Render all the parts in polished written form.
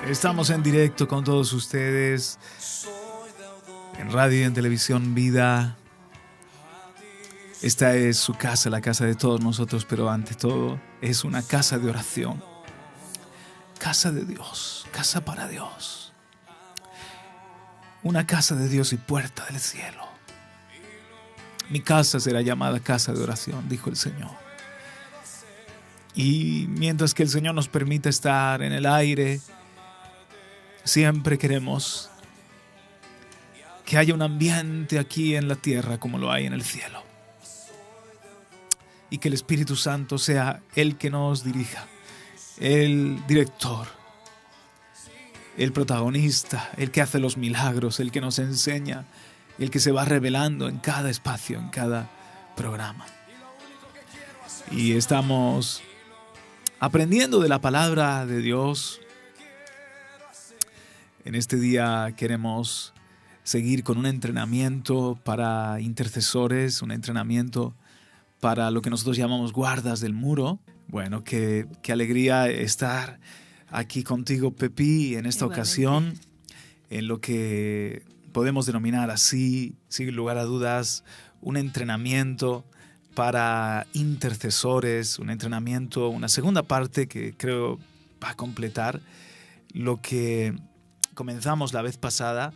Estamos en directo con todos ustedes en radio y en televisión Vida. Esta es su casa, la casa de todos nosotros, pero ante todo es una casa de oración. Casa de Dios, casa para Dios. Una casa de Dios y puerta del cielo. Mi casa será llamada casa de oración, dijo el Señor. Y mientras que el Señor nos permita estar en el aire, siempre queremos que haya un ambiente aquí en la tierra como lo hay en el cielo. Y que el Espíritu Santo sea el que nos dirija, el director, el protagonista, el que hace los milagros, el que nos enseña, el que se va revelando en cada espacio, en cada programa. Y estamos aprendiendo de la palabra de Dios. En este día queremos seguir con un entrenamiento para intercesores, un entrenamiento para lo que nosotros llamamos guardas del muro. Bueno, qué alegría estar aquí contigo, Pepi, en esta ocasión, en lo que podemos denominar así, sin lugar a dudas, un entrenamiento para intercesores, un entrenamiento, una segunda parte que creo va a completar lo que comenzamos la vez pasada,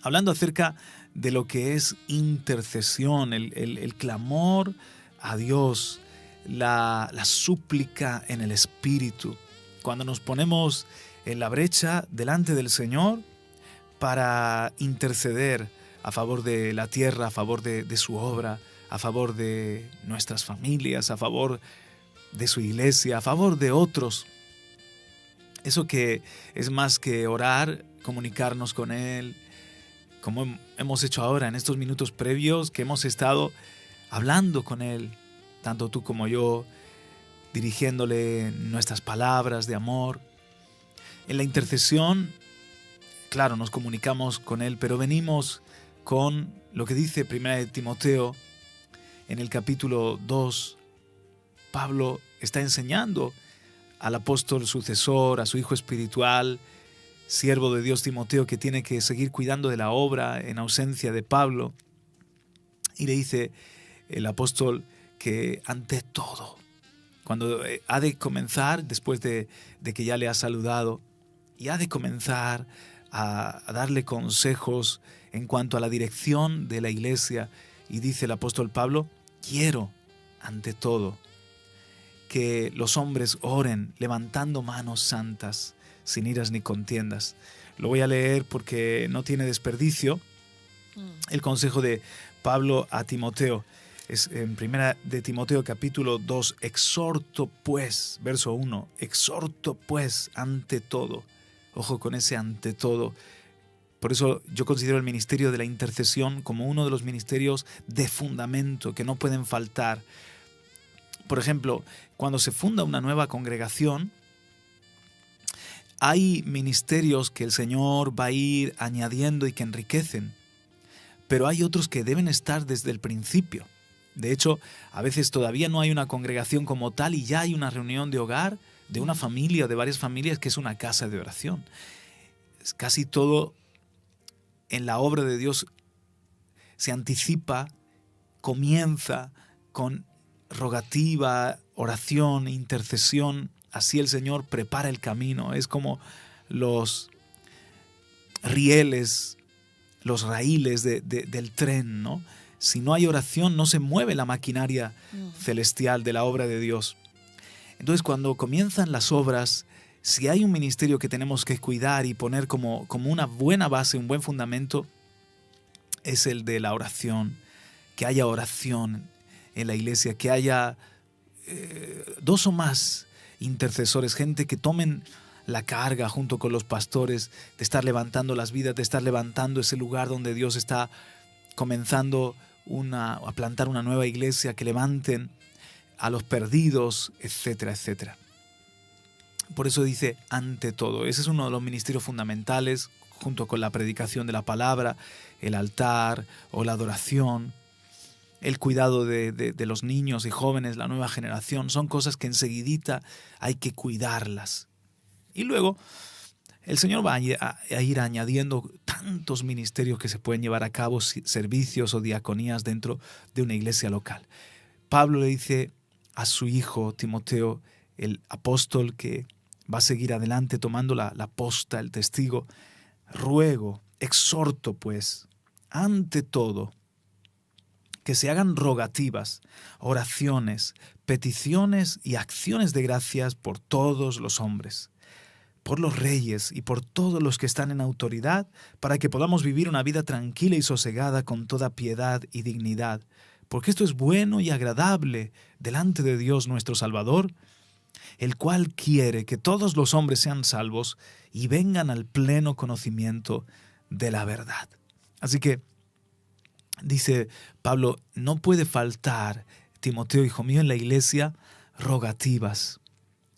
hablando acerca de lo que es intercesión, el clamor a Dios, la súplica en el Espíritu, cuando nos ponemos en la brecha delante del Señor para interceder a favor de la tierra, a favor de su obra, a favor de nuestras familias, a favor de su iglesia, a favor de otros. Eso que es más que orar, comunicarnos con Él, como hemos hecho ahora en estos minutos previos, que hemos estado hablando con Él, tanto tú como yo, dirigiéndole nuestras palabras de amor. En la intercesión, claro, nos comunicamos con Él, pero venimos con lo que dice 1 Timoteo en el capítulo 2. Pablo está enseñando al apóstol sucesor, a su hijo espiritual, siervo de Dios Timoteo, que tiene que seguir cuidando de la obra en ausencia de Pablo. Y le dice el apóstol que ante todo, cuando ha de comenzar, después de que ya le ha saludado, y ha de comenzar a darle consejos en cuanto a la dirección de la iglesia, y dice el apóstol Pablo, quiero ante todo que los hombres oren levantando manos santas, sin iras ni contiendas. Lo voy a leer porque no tiene desperdicio. El consejo de Pablo a Timoteo es en 1 de Timoteo capítulo 2. Exhorto pues, verso 1, exhorto pues ante todo. Ojo con ese ante todo. Por eso yo considero el ministerio de la intercesión como uno de los ministerios de fundamento que no pueden faltar. Por ejemplo, cuando se funda una nueva congregación, hay ministerios que el Señor va a ir añadiendo y que enriquecen, pero hay otros que deben estar desde el principio. De hecho, a veces todavía no hay una congregación como tal y ya hay una reunión de hogar de una familia o de varias familias que es una casa de oración. Es casi todo en la obra de Dios se anticipa, comienza con rogativa, oración, intercesión. Así el Señor prepara el camino. Es como los rieles, los raíles del tren, ¿no? Si no hay oración, no se mueve la maquinaria celestial de la obra de Dios. Entonces, cuando comienzan las obras, si hay un ministerio que tenemos que cuidar y poner como una buena base, un buen fundamento, es el de la oración. Que haya oración en la iglesia, que haya 2 o más intercesores, gente que tomen la carga junto con los pastores de estar levantando las vidas, de estar levantando ese lugar donde Dios está comenzando a plantar una nueva iglesia, que levanten a los perdidos, etcétera, etcétera. Por eso dice ante todo. Ese es uno de los ministerios fundamentales, junto con la predicación de la palabra, el altar o la adoración. El cuidado de los niños y jóvenes, la nueva generación, son cosas que enseguidita hay que cuidarlas. Y luego el Señor va a ir añadiendo tantos ministerios que se pueden llevar a cabo, servicios o diaconías dentro de una iglesia local. Pablo le dice a su hijo Timoteo, el apóstol que va a seguir adelante tomando la posta, el testigo: ruego, exhorto pues, ante todo, que se hagan rogativas, oraciones, peticiones y acciones de gracias por todos los hombres, por los reyes y por todos los que están en autoridad, para que podamos vivir una vida tranquila y sosegada con toda piedad y dignidad, porque esto es bueno y agradable delante de Dios nuestro Salvador, el cual quiere que todos los hombres sean salvos y vengan al pleno conocimiento de la verdad. Así que, dice Pablo, no puede faltar, Timoteo, hijo mío, en la iglesia, rogativas,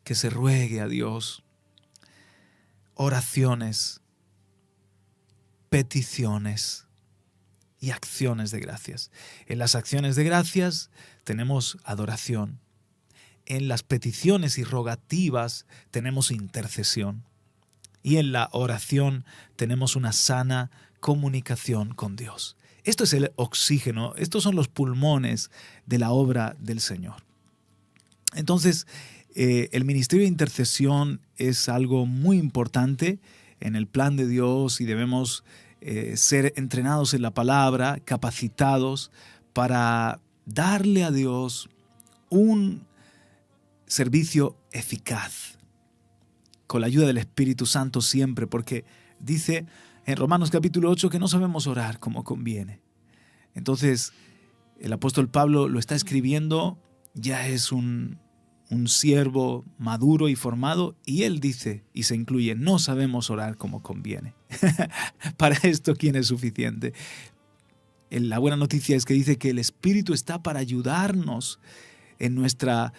que se ruegue a Dios, oraciones, peticiones y acciones de gracias. En las acciones de gracias tenemos adoración. En las peticiones y rogativas tenemos intercesión. Y en la oración tenemos una sana comunicación con Dios. Esto es el oxígeno, estos son los pulmones de la obra del Señor. Entonces, el ministerio de intercesión es algo muy importante en el plan de Dios y debemos ser entrenados en la palabra, capacitados para darle a Dios un servicio eficaz, con la ayuda del Espíritu Santo siempre, porque dice en Romanos capítulo 8 que no sabemos orar como conviene. Entonces, el apóstol Pablo lo está escribiendo, ya es un siervo maduro y formado, y él dice, y se incluye, no sabemos orar como conviene. Para esto, ¿quién es suficiente? La buena noticia es que dice que el Espíritu está para ayudarnos en nuestra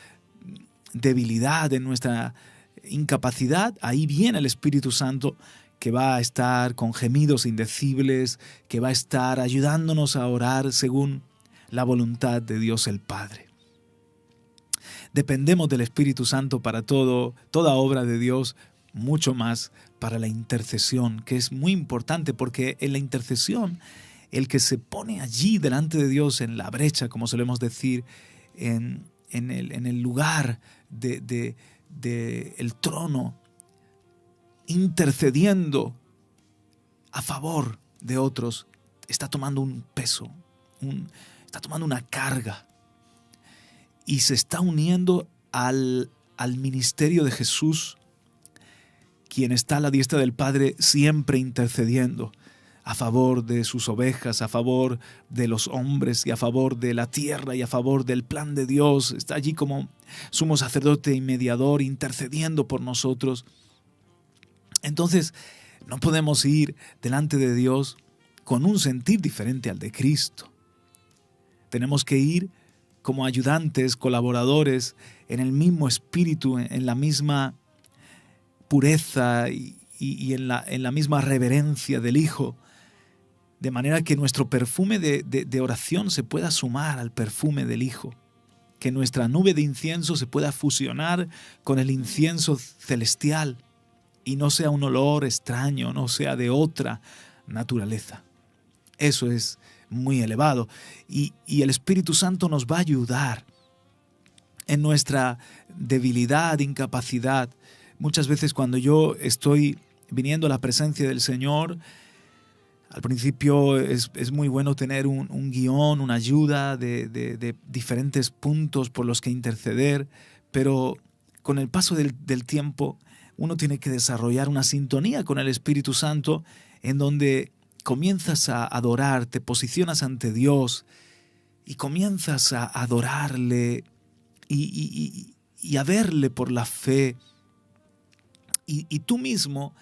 debilidad, en nuestra incapacidad. Ahí viene el Espíritu Santo, que va a estar con gemidos indecibles, que va a estar ayudándonos a orar según la voluntad de Dios el Padre. Dependemos del Espíritu Santo para toda obra de Dios, mucho más para la intercesión, que es muy importante, porque en la intercesión, el que se pone allí delante de Dios en la brecha, como solemos decir, en el lugar del trono, intercediendo a favor de otros, está tomando un peso, está tomando una carga y se está uniendo al ministerio de Jesús, quien está a la diestra del Padre siempre intercediendo a favor de sus ovejas, a favor de los hombres y a favor de la tierra y a favor del plan de Dios. Está allí como sumo sacerdote y mediador intercediendo por nosotros. Entonces, no podemos ir delante de Dios con un sentir diferente al de Cristo. Tenemos que ir como ayudantes, colaboradores, en el mismo espíritu, en la misma pureza y en la misma reverencia del Hijo, de manera que nuestro perfume de oración se pueda sumar al perfume del Hijo, que nuestra nube de incienso se pueda fusionar con el incienso celestial y no sea un olor extraño, no sea de otra naturaleza. Eso es muy elevado y el Espíritu Santo nos va a ayudar en nuestra debilidad, incapacidad. Muchas veces cuando yo estoy viniendo a la presencia del Señor, al principio es muy bueno tener un guión, una ayuda de diferentes puntos por los que interceder, pero con el paso del tiempo uno tiene que desarrollar una sintonía con el Espíritu Santo en donde comienzas a adorar, te posicionas ante Dios y comienzas a adorarle y a verle por la fe. Y tú mismo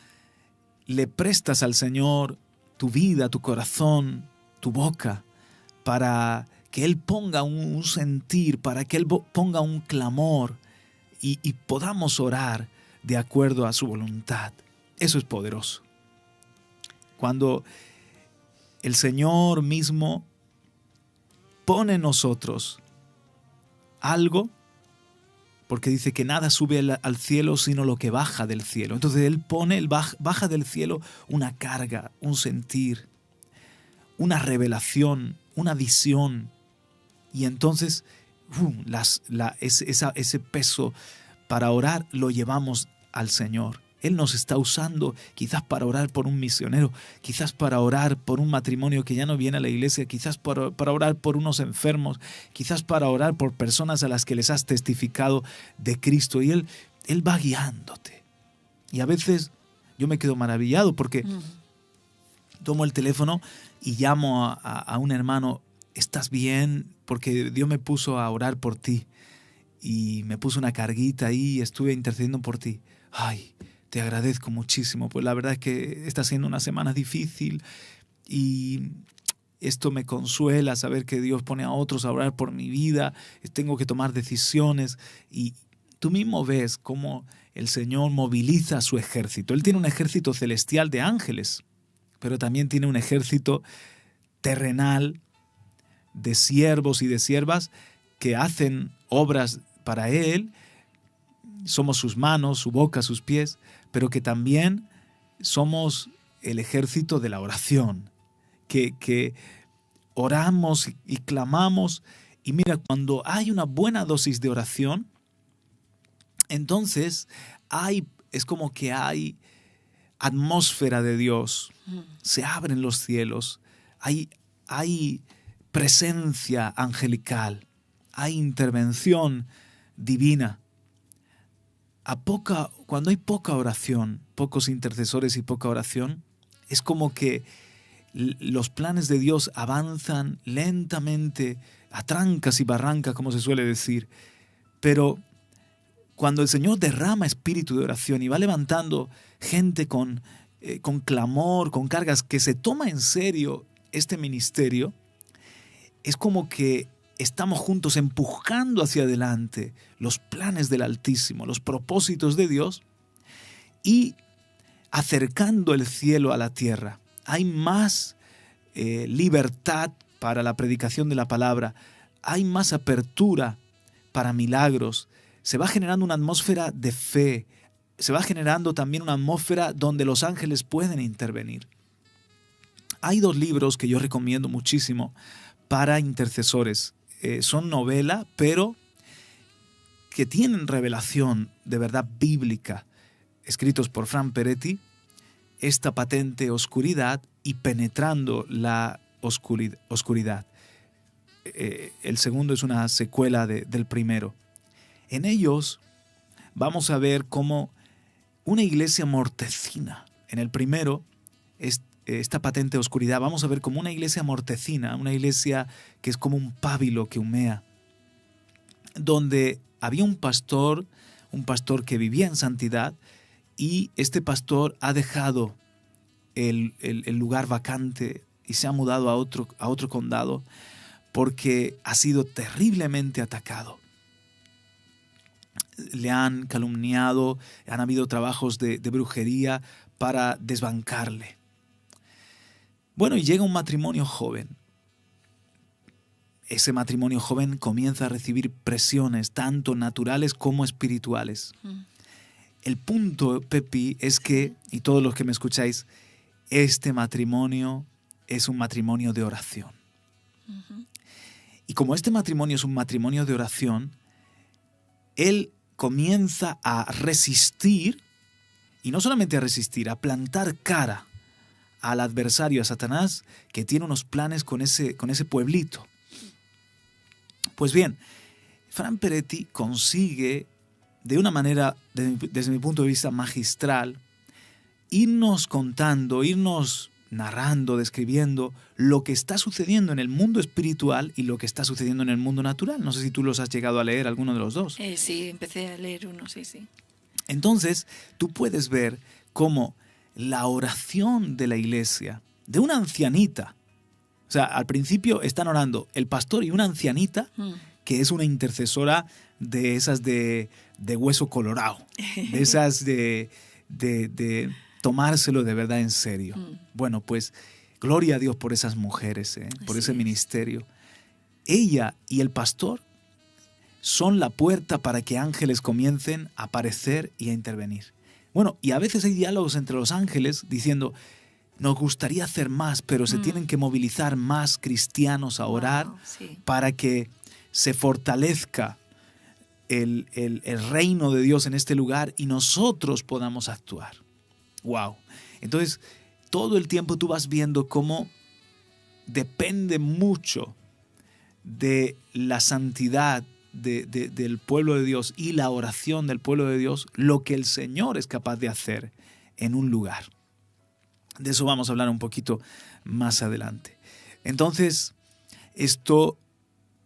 le prestas al Señor tu vida, tu corazón, tu boca, para que Él ponga un sentir, para que Él ponga un clamor y podamos orar de acuerdo a su voluntad. Eso es poderoso. Cuando el Señor mismo pone en nosotros algo porque dice que nada sube al cielo sino lo que baja del cielo. Entonces Él baja del cielo una carga, un sentir, una revelación, una visión. Y entonces ese peso para orar lo llevamos al Señor. Él nos está usando quizás para orar por un misionero, quizás para orar por un matrimonio que ya no viene a la iglesia, quizás para orar por unos enfermos, quizás para orar por personas a las que les has testificado de Cristo. Y Él va guiándote. Y a veces yo me quedo maravillado porque tomo el teléfono y llamo a un hermano: ¿estás bien? Porque Dios me puso a orar por ti. Y me puso una carguita ahí y estuve intercediendo por ti. Ay, te agradezco muchísimo, pues la verdad es que está siendo una semana difícil y esto me consuela, saber que Dios pone a otros a orar por mi vida, tengo que tomar decisiones. Y tú mismo ves cómo el Señor moviliza a su ejército. Él tiene un ejército celestial de ángeles, pero también tiene un ejército terrenal de siervos y de siervas que hacen obras para Él. Somos sus manos, su boca, sus pies, pero que también somos el ejército de la oración, que oramos y clamamos. Y mira, cuando hay una buena dosis de oración, entonces es como que hay atmósfera de Dios, se abren los cielos, hay presencia angelical, hay intervención divina. Cuando hay poca oración, pocos intercesores y poca oración, es como que los planes de Dios avanzan lentamente, a trancas y barrancas, como se suele decir. Pero cuando el Señor derrama espíritu de oración y va levantando gente con clamor, con cargas, que se toma en serio este ministerio, es como que estamos juntos empujando hacia adelante los planes del Altísimo, los propósitos de Dios y acercando el cielo a la tierra. Hay más libertad para la predicación de la palabra, hay más apertura para milagros, se va generando una atmósfera de fe, se va generando también una atmósfera donde los ángeles pueden intervenir. Hay 2 libros que yo recomiendo muchísimo para intercesores. Son novela, pero que tienen revelación de verdad bíblica, escritos por Frank Peretti: Esta patente oscuridad y Penetrando la oscuridad. El segundo es una secuela del primero. En ellos vamos a ver cómo una iglesia mortecina, en el primero, esta patente oscuridad, vamos a ver como una iglesia mortecina, una iglesia que es como un pábilo que humea, donde había un pastor que vivía en santidad, y este pastor ha dejado el lugar vacante y se ha mudado a otro condado porque ha sido terriblemente atacado. Le han calumniado, han habido trabajos de brujería para desbancarle. Bueno, y llega un matrimonio joven. Ese matrimonio joven comienza a recibir presiones, tanto naturales como espirituales. El punto, Pepi, es que, y todos los que me escucháis, este matrimonio es un matrimonio de oración. Y como este matrimonio es un matrimonio de oración, él comienza a resistir, y no solamente a resistir, a plantar cara al adversario, a Satanás, que tiene unos planes con ese pueblito. Pues bien, Frank Peretti consigue, de una manera, desde mi punto de vista magistral, irnos contando, irnos narrando, describiendo lo que está sucediendo en el mundo espiritual y lo que está sucediendo en el mundo natural. No sé si tú los has llegado a leer, alguno de los dos. Sí, empecé a leer uno, sí. Entonces, tú puedes ver cómo la oración de la iglesia, de una ancianita, o sea, al principio están orando el pastor y una ancianita, que es una intercesora de esas de hueso colorado, de esas de tomárselo de verdad en serio. Bueno, pues gloria a Dios por esas mujeres, por ese ministerio. Ella y el pastor son la puerta para que ángeles comiencen a aparecer y a intervenir. Bueno, y a veces hay diálogos entre los ángeles diciendo, nos gustaría hacer más, pero se tienen que movilizar más cristianos a orar para que se fortalezca el reino de Dios en este lugar y nosotros podamos actuar. ¡Wow! Entonces, todo el tiempo tú vas viendo cómo depende mucho de la santidad del pueblo de Dios y la oración del pueblo de Dios, lo que el Señor es capaz de hacer en un lugar. De eso vamos a hablar un poquito más adelante. Entonces, esto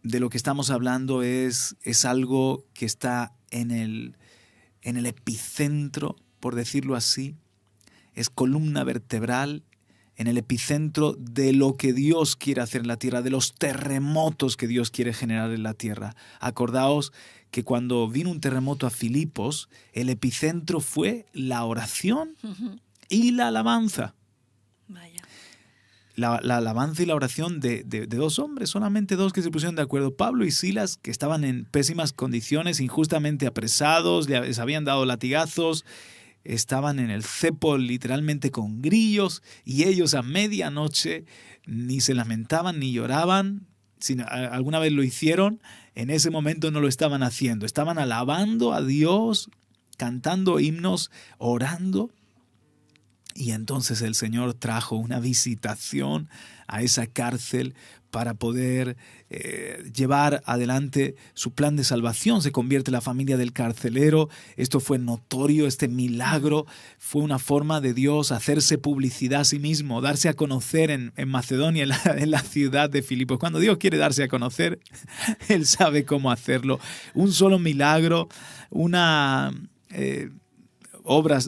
de lo que estamos hablando es algo que está en el epicentro, por decirlo así, es columna vertebral en el epicentro de lo que Dios quiere hacer en la tierra, de los terremotos que Dios quiere generar en la tierra. Acordaos que cuando vino un terremoto a Filipos, el epicentro fue la oración y la alabanza. Vaya. La alabanza y la oración de dos hombres, solamente dos que se pusieron de acuerdo, Pablo y Silas, que estaban en pésimas condiciones, injustamente apresados, les habían dado latigazos, estaban en el cepo literalmente con grillos, y ellos a medianoche ni se lamentaban ni lloraban. Si alguna vez lo hicieron, en ese momento no lo estaban haciendo. Estaban alabando a Dios, cantando himnos, orando. Y entonces el Señor trajo una visitación a esa cárcel para poder llevar adelante su plan de salvación. Se convierte la familia del carcelero. Esto fue notorio, este milagro fue una forma de Dios hacerse publicidad a sí mismo, darse a conocer en Macedonia, en la ciudad de Filipos. Cuando Dios quiere darse a conocer, Él sabe cómo hacerlo. Un solo milagro, una obra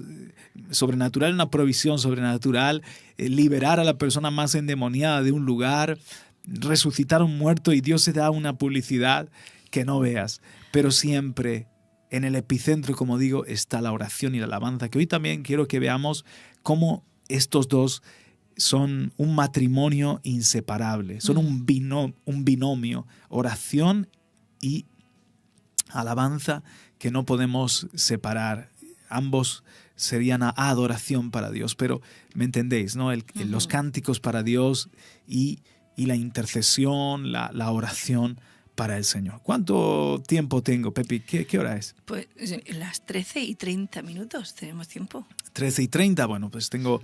sobrenatural, una provisión sobrenatural, liberar a la persona más endemoniada de un lugar, resucitar a un muerto, y Dios se da una publicidad que no veas. Pero siempre en el epicentro, como digo, está la oración y la alabanza, que hoy también quiero que veamos cómo estos dos son un matrimonio inseparable, son un binomio, oración y alabanza, que no podemos separar. Ambos serían adoración para Dios, pero me entendéis, ¿no? Los cánticos para Dios y la intercesión, la oración para el Señor. ¿Cuánto tiempo tengo, Pepi? ¿Qué hora es? Pues las 13:30 tenemos tiempo. 13:30, bueno, pues tengo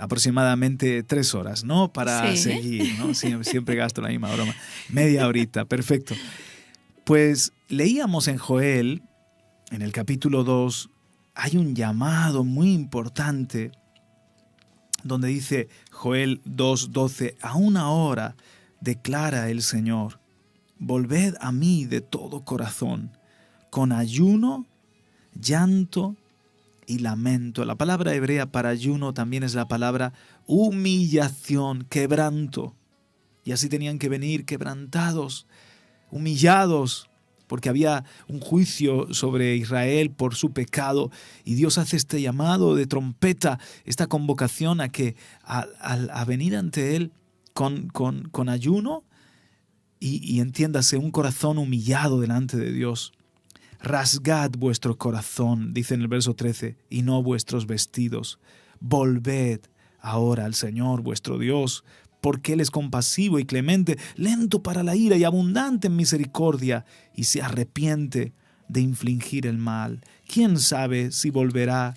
aproximadamente 3 horas, ¿no? Para seguir, ¿no? Siempre gasto la misma broma. Media horita, perfecto. Pues leíamos en Joel, en el capítulo 2, hay un llamado muy importante donde dice Joel 2:12, aún ahora declara el Señor, volved a mí de todo corazón, con ayuno, llanto y lamento. La palabra hebrea para ayuno también es la palabra humillación, quebranto. Y así tenían que venir quebrantados, humillados, porque había un juicio sobre Israel por su pecado, y Dios hace este llamado de trompeta, esta convocación a venir ante Él con ayuno y entiéndase, un corazón humillado delante de Dios. Rasgad vuestro corazón, dice en el verso 13, y no vuestros vestidos. Volved ahora al Señor vuestro Dios, porque Él es compasivo y clemente, lento para la ira y abundante en misericordia, y se arrepiente de infligir el mal. ¿Quién sabe si volverá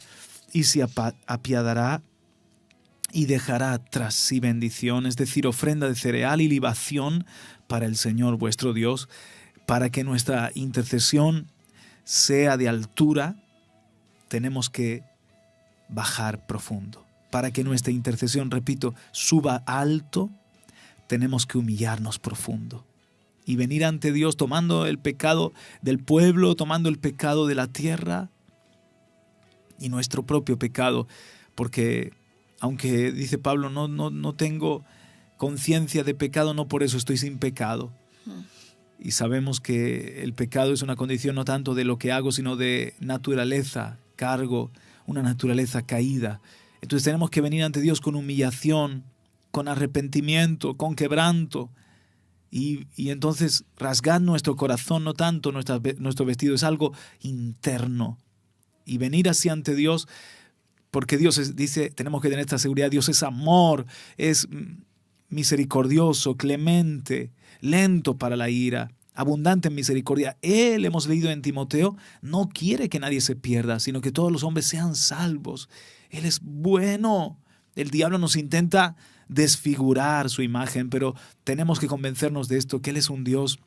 y se apiadará y dejará tras sí bendición, es decir, ofrenda de cereal y libación para el Señor vuestro Dios? Para que nuestra intercesión sea de altura, tenemos que bajar profundo. Para que nuestra intercesión, repito, suba alto, tenemos que humillarnos profundo y venir ante Dios tomando el pecado del pueblo, tomando el pecado de la tierra y nuestro propio pecado, porque aunque dice Pablo, no tengo conciencia de pecado, no por eso estoy sin pecado. Y sabemos que el pecado es una condición no tanto de lo que hago, sino de naturaleza, cargo una naturaleza caída. Entonces tenemos que venir ante Dios con humillación, con arrepentimiento, con quebranto, Y entonces rasgar nuestro corazón, no tanto nuestro vestido, es algo interno. Y venir así ante Dios, porque Dios dice, tenemos que tener esta seguridad, Dios es amor, es misericordioso, clemente, lento para la ira, abundante en misericordia. Él, hemos leído en Timoteo, no quiere que nadie se pierda, sino que todos los hombres sean salvos. Él es bueno. El diablo nos intenta desfigurar su imagen, pero tenemos que convencernos de esto, que Él es un Dios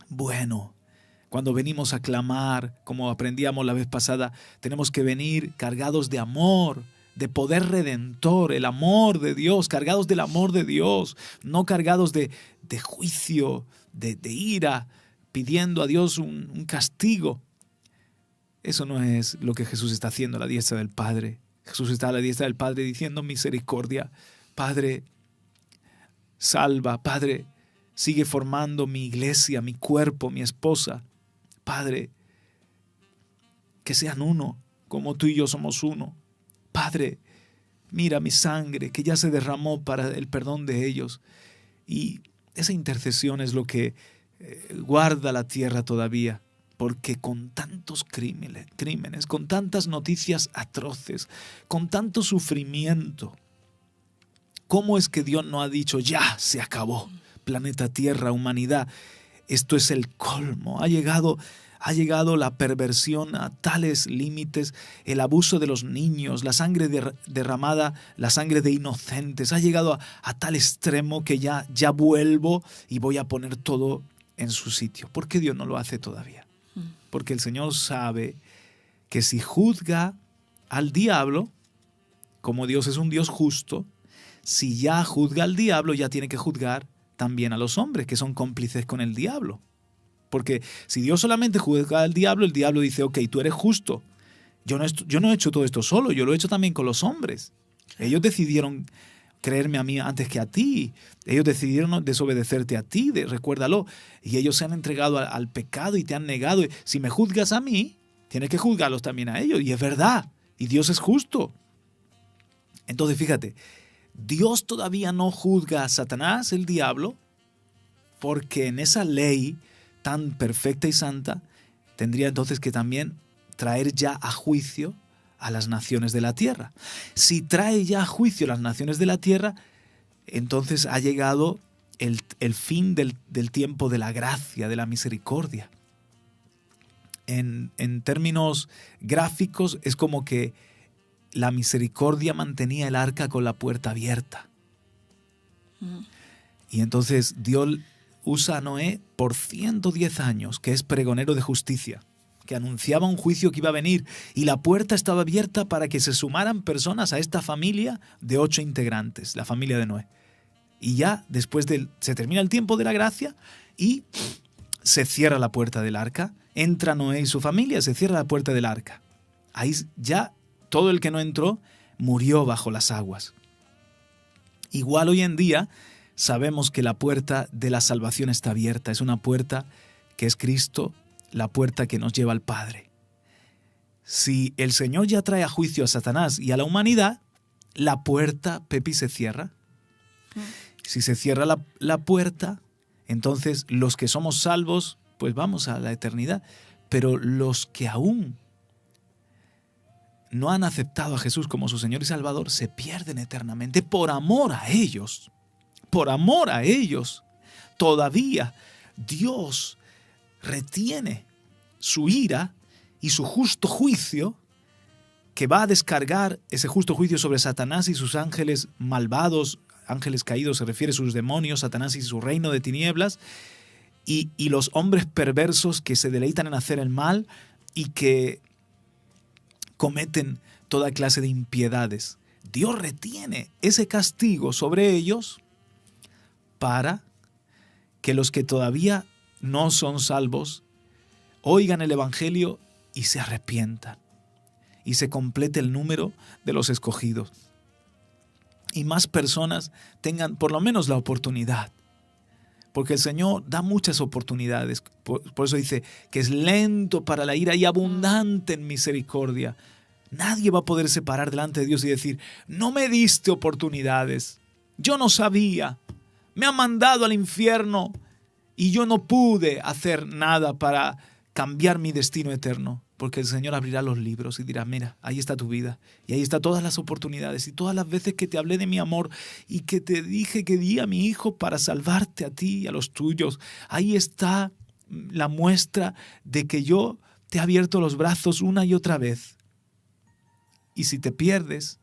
bueno. Cuando venimos a clamar, como aprendíamos la vez pasada, tenemos que venir cargados de amor, de poder redentor, el amor de Dios, cargados del amor de Dios, no cargados de juicio, de ira, pidiendo a Dios un castigo. Eso no es lo que Jesús está haciendo a la diestra del Padre. Jesús está a la diestra del Padre diciendo misericordia. Padre, salva. Padre, sigue formando mi iglesia, mi cuerpo, mi esposa. Padre, que sean uno, como tú y yo somos uno. Padre, mira mi sangre que ya se derramó para el perdón de ellos. Y esa intercesión es lo que guarda la tierra todavía. Porque con tantos crímenes, con tantas noticias atroces, con tanto sufrimiento, ¿cómo es que Dios no ha dicho, ya se acabó, planeta Tierra, humanidad? Esto es el colmo. Ha llegado la perversión a tales límites, el abuso de los niños, la sangre derramada, la sangre de inocentes. Ha llegado a tal extremo que ya vuelvo y voy a poner todo en su sitio. ¿Por qué Dios no lo hace todavía? Porque el Señor sabe que si juzga al diablo, como Dios es un Dios justo, si ya juzga al diablo, ya tiene que juzgar también a los hombres que son cómplices con el diablo. Porque si Dios solamente juzga al diablo, el diablo dice, ok, tú eres justo. Yo no he hecho todo esto solo, yo lo he hecho también con los hombres. Ellos decidieron creerme a mí antes que a ti. Ellos decidieron desobedecerte a ti, recuérdalo. Y ellos se han entregado al pecado y te han negado. Si me juzgas a mí, tienes que juzgarlos también a ellos. Y es verdad. Y Dios es justo. Entonces, fíjate, Dios todavía no juzga a Satanás, el diablo, porque en esa ley tan perfecta y santa, tendría entonces que también traer ya a juicio a las naciones de la tierra. Si trae ya a juicio a las naciones de la tierra, entonces ha llegado el fin del tiempo de la gracia, de la misericordia. En términos gráficos, es como que la misericordia mantenía el arca con la puerta abierta. Y entonces Dios usa a Noé por 110 años, que es pregonero de justicia, que anunciaba un juicio que iba a venir, y la puerta estaba abierta para que se sumaran personas a esta familia de 8 integrantes, la familia de Noé. Y ya después se termina el tiempo de la gracia y se cierra la puerta del arca, entra Noé y su familia, se cierra la puerta del arca. Ahí ya todo el que no entró murió bajo las aguas. Igual hoy en día sabemos que la puerta de la salvación está abierta, es una puerta que es Cristo, la puerta que nos lleva al Padre. Si el Señor ya trae a juicio a Satanás y a la humanidad, la puerta, Pepi, se cierra. Si se cierra la puerta, entonces los que somos salvos, pues vamos a la eternidad. Pero los que aún no han aceptado a Jesús como su Señor y Salvador, se pierden eternamente por amor a ellos. Por amor a ellos. Todavía Dios retiene su ira y su justo juicio, que va a descargar ese justo juicio sobre Satanás y sus ángeles malvados, ángeles caídos se refiere a sus demonios, Satanás y su reino de tinieblas, y los hombres perversos que se deleitan en hacer el mal y que cometen toda clase de impiedades. Dios retiene ese castigo sobre ellos para que los que todavía no son salvos oigan el Evangelio y se arrepientan y se complete el número de los escogidos y más personas tengan por lo menos la oportunidad, porque el Señor da muchas oportunidades. Por eso dice que es lento para la ira y abundante en misericordia. Nadie va a poder separar delante de Dios y decir, no me diste oportunidades, yo no sabía, Me han mandado al infierno y yo no pude hacer nada para cambiar mi destino eterno. Porque el Señor abrirá los libros y dirá, mira, ahí está tu vida. Y ahí están todas las oportunidades y todas las veces que te hablé de mi amor y que te dije que di a mi hijo para salvarte a ti y a los tuyos. Ahí está la muestra de que yo te he abierto los brazos una y otra vez. Y si te pierdes,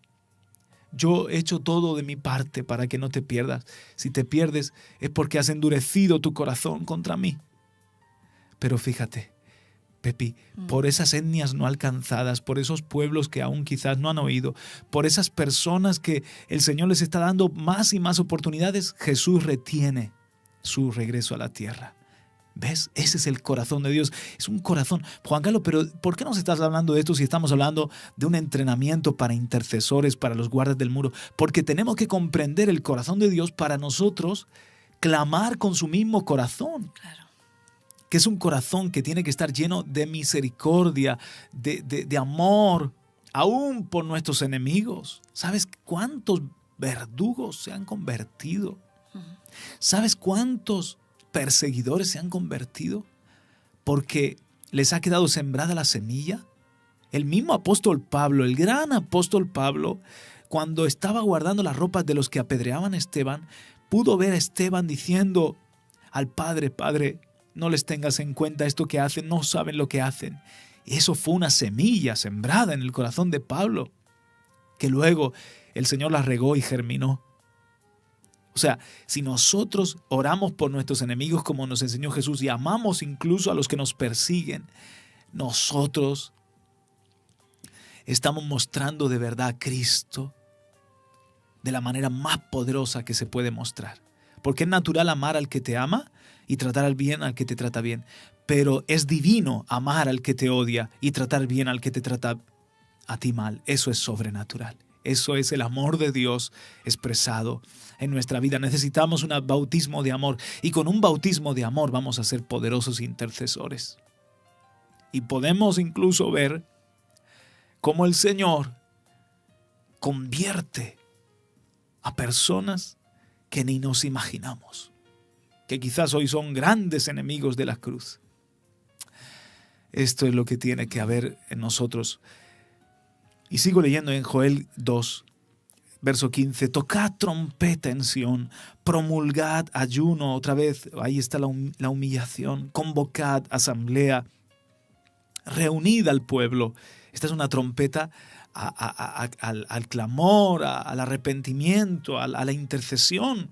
yo he hecho todo de mi parte para que no te pierdas. Si te pierdes es porque has endurecido tu corazón contra mí. Pero fíjate, Pepi, por esas etnias no alcanzadas, por esos pueblos que aún quizás no han oído, por esas personas que el Señor les está dando más y más oportunidades, Jesús retiene su regreso a la tierra. ¿Ves? Ese es el corazón de Dios. Es un corazón. Juan Carlos, pero ¿por qué nos estás hablando de esto si estamos hablando de un entrenamiento para intercesores, para los guardas del muro? Porque tenemos que comprender el corazón de Dios para nosotros clamar con su mismo corazón. Claro. Que es un corazón que tiene que estar lleno de misericordia, de amor, aún por nuestros enemigos. ¿Sabes cuántos verdugos se han convertido? ¿Sabes cuántos perseguidores se han convertido? Porque les ha quedado sembrada la semilla. El mismo apóstol Pablo, el gran apóstol Pablo, cuando estaba guardando las ropas de los que apedreaban a Esteban, pudo ver a Esteban diciendo al Padre, Padre, no les tengas en cuenta esto que hacen, no saben lo que hacen. Eso fue una semilla sembrada en el corazón de Pablo, que luego el Señor la regó y germinó. O sea, si nosotros oramos por nuestros enemigos como nos enseñó Jesús y amamos incluso a los que nos persiguen, nosotros estamos mostrando de verdad a Cristo de la manera más poderosa que se puede mostrar. Porque es natural amar al que te ama y tratar al bien al que te trata bien. Pero es divino amar al que te odia y tratar bien al que te trata a ti mal. Eso es sobrenatural. Eso es el amor de Dios expresado en nuestra vida. Necesitamos un bautismo de amor. Y con un bautismo de amor vamos a ser poderosos intercesores. Y podemos incluso ver cómo el Señor convierte a personas que ni nos imaginamos, que quizás hoy son grandes enemigos de la cruz. Esto es lo que tiene que haber en nosotros. Y sigo leyendo en Joel 2, verso 15. Tocad trompeta en Sión, promulgad ayuno, otra vez, ahí está la humillación. Convocad asamblea, reunid al pueblo. Esta es una trompeta al clamor, al arrepentimiento, a la intercesión.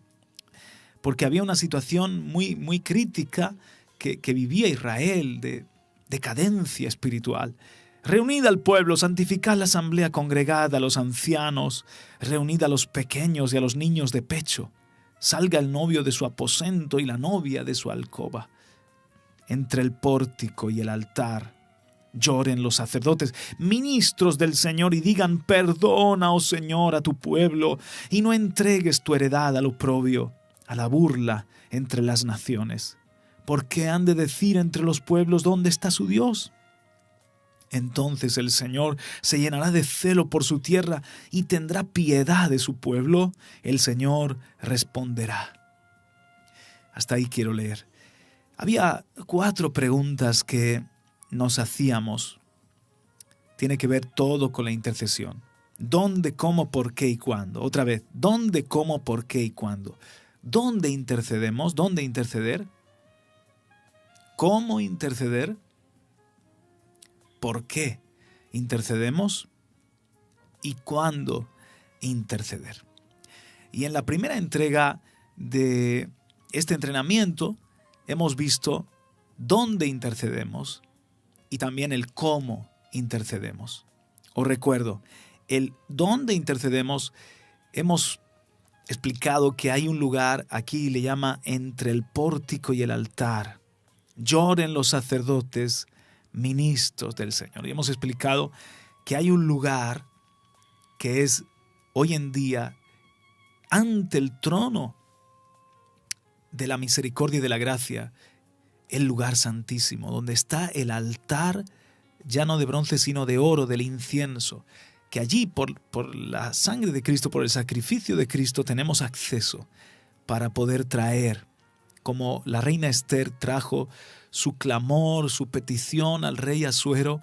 Porque había una situación muy, muy crítica que vivía Israel de decadencia espiritual. Reunid al pueblo, santificad la asamblea, congregad a los ancianos, reunid a los pequeños y a los niños de pecho. Salga el novio de su aposento y la novia de su alcoba. Entre el pórtico y el altar lloren los sacerdotes, ministros del Señor, y digan: perdona, oh Señor, a tu pueblo, y no entregues tu heredad al oprobio, a la burla entre las naciones. ¿Por qué han de decir entre los pueblos dónde está su Dios? Entonces el Señor se llenará de celo por su tierra y tendrá piedad de su pueblo. El Señor responderá. Hasta ahí quiero leer. Había 4 preguntas que nos hacíamos. Tiene que ver todo con la intercesión. ¿Dónde, cómo, por qué y cuándo? Otra vez, ¿dónde, cómo, por qué y cuándo? ¿Dónde intercedemos? ¿Dónde interceder? ¿Cómo interceder? ¿Por qué intercedemos? ¿Y cuándo interceder? Y en la primera entrega de este entrenamiento hemos visto dónde intercedemos y también el cómo intercedemos. Os recuerdo, el dónde intercedemos, hemos explicado que hay un lugar, aquí le llama entre el pórtico y el altar. Lloren los sacerdotes, ministros del Señor. Y hemos explicado que hay un lugar que es hoy en día ante el trono de la misericordia y de la gracia, el lugar santísimo, donde está el altar ya no de bronce sino de oro, del incienso, que allí por la sangre de Cristo, por el sacrificio de Cristo tenemos acceso para poder traer, como la reina Esther trajo su clamor, su petición al rey Asuero,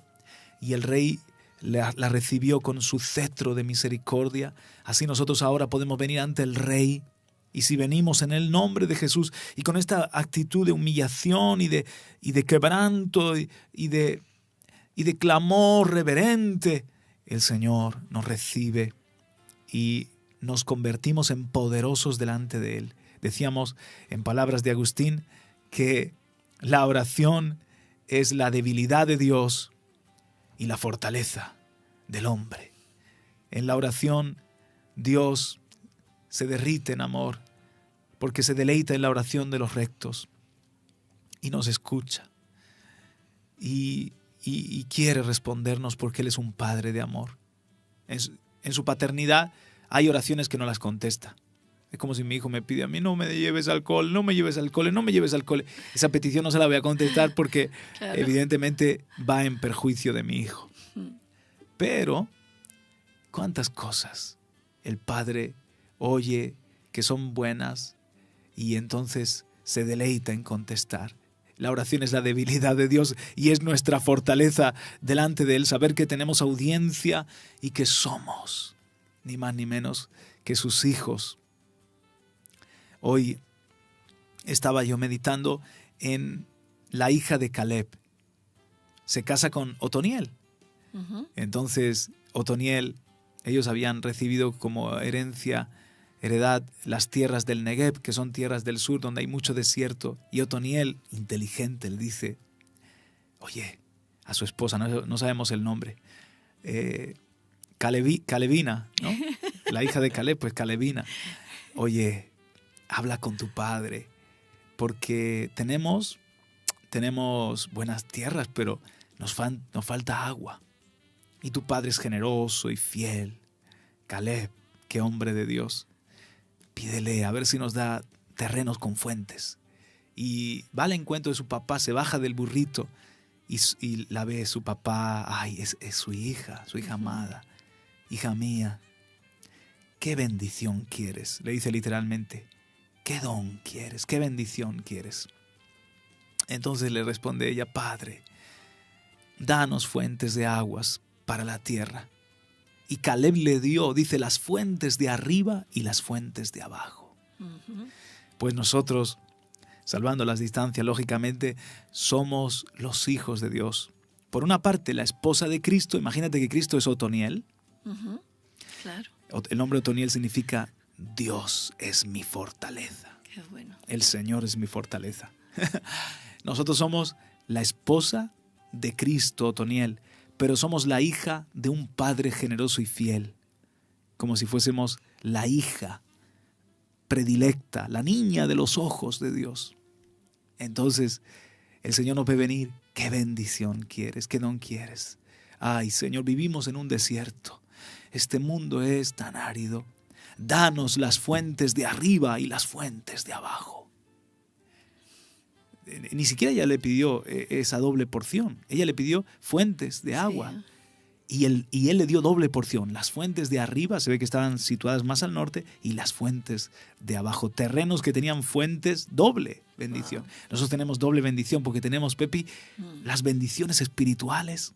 y el rey la recibió con su cetro de misericordia. Así nosotros ahora podemos venir ante el rey, y si venimos en el nombre de Jesús y con esta actitud de humillación y de quebranto y de clamor reverente, el Señor nos recibe y nos convertimos en poderosos delante de Él. Decíamos en palabras de Agustín que la oración es la debilidad de Dios y la fortaleza del hombre. En la oración Dios se derrite en amor porque se deleita en la oración de los rectos y nos escucha y quiere respondernos porque Él es un Padre de amor. En su paternidad hay oraciones que no las contesta. Es como si mi hijo me pide a mí, no me lleves al cole, no me lleves al cole, no me lleves al cole. Esa petición no se la voy a contestar porque claro, evidentemente va en perjuicio de mi hijo. Pero, ¿cuántas cosas el Padre oye que son buenas y entonces se deleita en contestar? La oración es la debilidad de Dios y es nuestra fortaleza delante de Él, saber que tenemos audiencia y que somos ni más ni menos que sus hijos. Hoy estaba yo meditando en la hija de Caleb. Se casa con Otoniel. Entonces, Otoniel, ellos habían recibido como heredad, las tierras del Negev, que son tierras del sur, donde hay mucho desierto. Y Otoniel, inteligente, le dice, oye, a su esposa, no sabemos el nombre, Calebina, ¿no? La hija de Caleb, pues Calebina. Oye, habla con tu padre, porque tenemos buenas tierras, pero nos falta agua. Y tu padre es generoso y fiel. Caleb, qué hombre de Dios. Pídele a ver si nos da terrenos con fuentes. Y va al encuentro de su papá, se baja del burrito y la ve su papá. Ay, es su hija amada. Hija mía, ¿qué bendición quieres? Le dice literalmente, ¿qué don quieres? ¿Qué bendición quieres? Entonces le responde ella, Padre, danos fuentes de aguas para la tierra. Y Caleb le dio, dice, las fuentes de arriba y las fuentes de abajo. Pues nosotros, salvando las distancias, lógicamente, somos los hijos de Dios. Por una parte, la esposa de Cristo, imagínate que Cristo es Otoniel. Claro. El nombre Otoniel significa Dios es mi fortaleza. Qué bueno. El Señor es mi fortaleza. Nosotros somos la esposa de Cristo, Otoniel, pero somos la hija de un Padre generoso y fiel, como si fuésemos la hija predilecta, la niña de los ojos de Dios. Entonces, el Señor nos ve venir. ¿Qué bendición quieres? ¿Qué don quieres? Ay, Señor, vivimos en un desierto. Este mundo es tan árido. Danos las fuentes de arriba y las fuentes de abajo. Ni siquiera ella le pidió esa doble porción. Ella le pidió fuentes de agua. Sí. Y él le dio doble porción. Las fuentes de arriba se ve que estaban situadas más al norte y las fuentes de abajo. Terrenos que tenían fuentes, doble bendición. Wow. Nosotros tenemos doble bendición porque tenemos, Pepi, las bendiciones espirituales.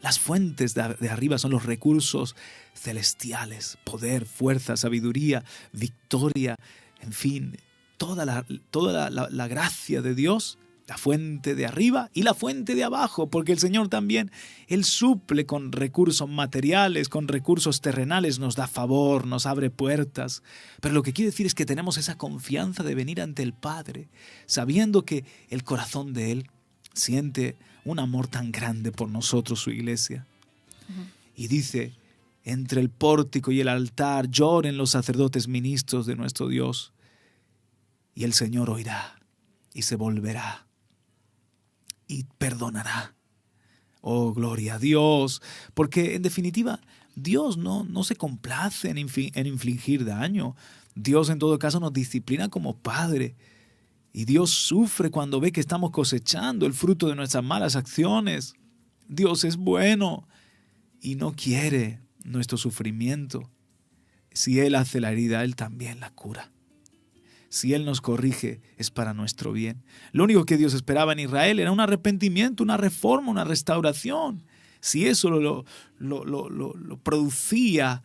Las fuentes de arriba son los recursos celestiales. Poder, fuerza, sabiduría, victoria, en fin, toda la gracia de Dios, la fuente de arriba y la fuente de abajo, porque el Señor también, Él suple con recursos materiales, con recursos terrenales, nos da favor, nos abre puertas. Pero lo que quiero decir es que tenemos esa confianza de venir ante el Padre, sabiendo que el corazón de Él siente un amor tan grande por nosotros, su iglesia. Y dice, entre el pórtico y el altar lloren los sacerdotes ministros de nuestro Dios. Y el Señor oirá y se volverá y perdonará. Oh, gloria a Dios. Porque en definitiva, Dios no se complace en infligir daño. Dios en todo caso nos disciplina como Padre. Y Dios sufre cuando ve que estamos cosechando el fruto de nuestras malas acciones. Dios es bueno y no quiere nuestro sufrimiento. Si Él hace la herida, Él también la cura. Si Él nos corrige, es para nuestro bien. Lo único que Dios esperaba en Israel era un arrepentimiento, una reforma, una restauración. Si eso lo producía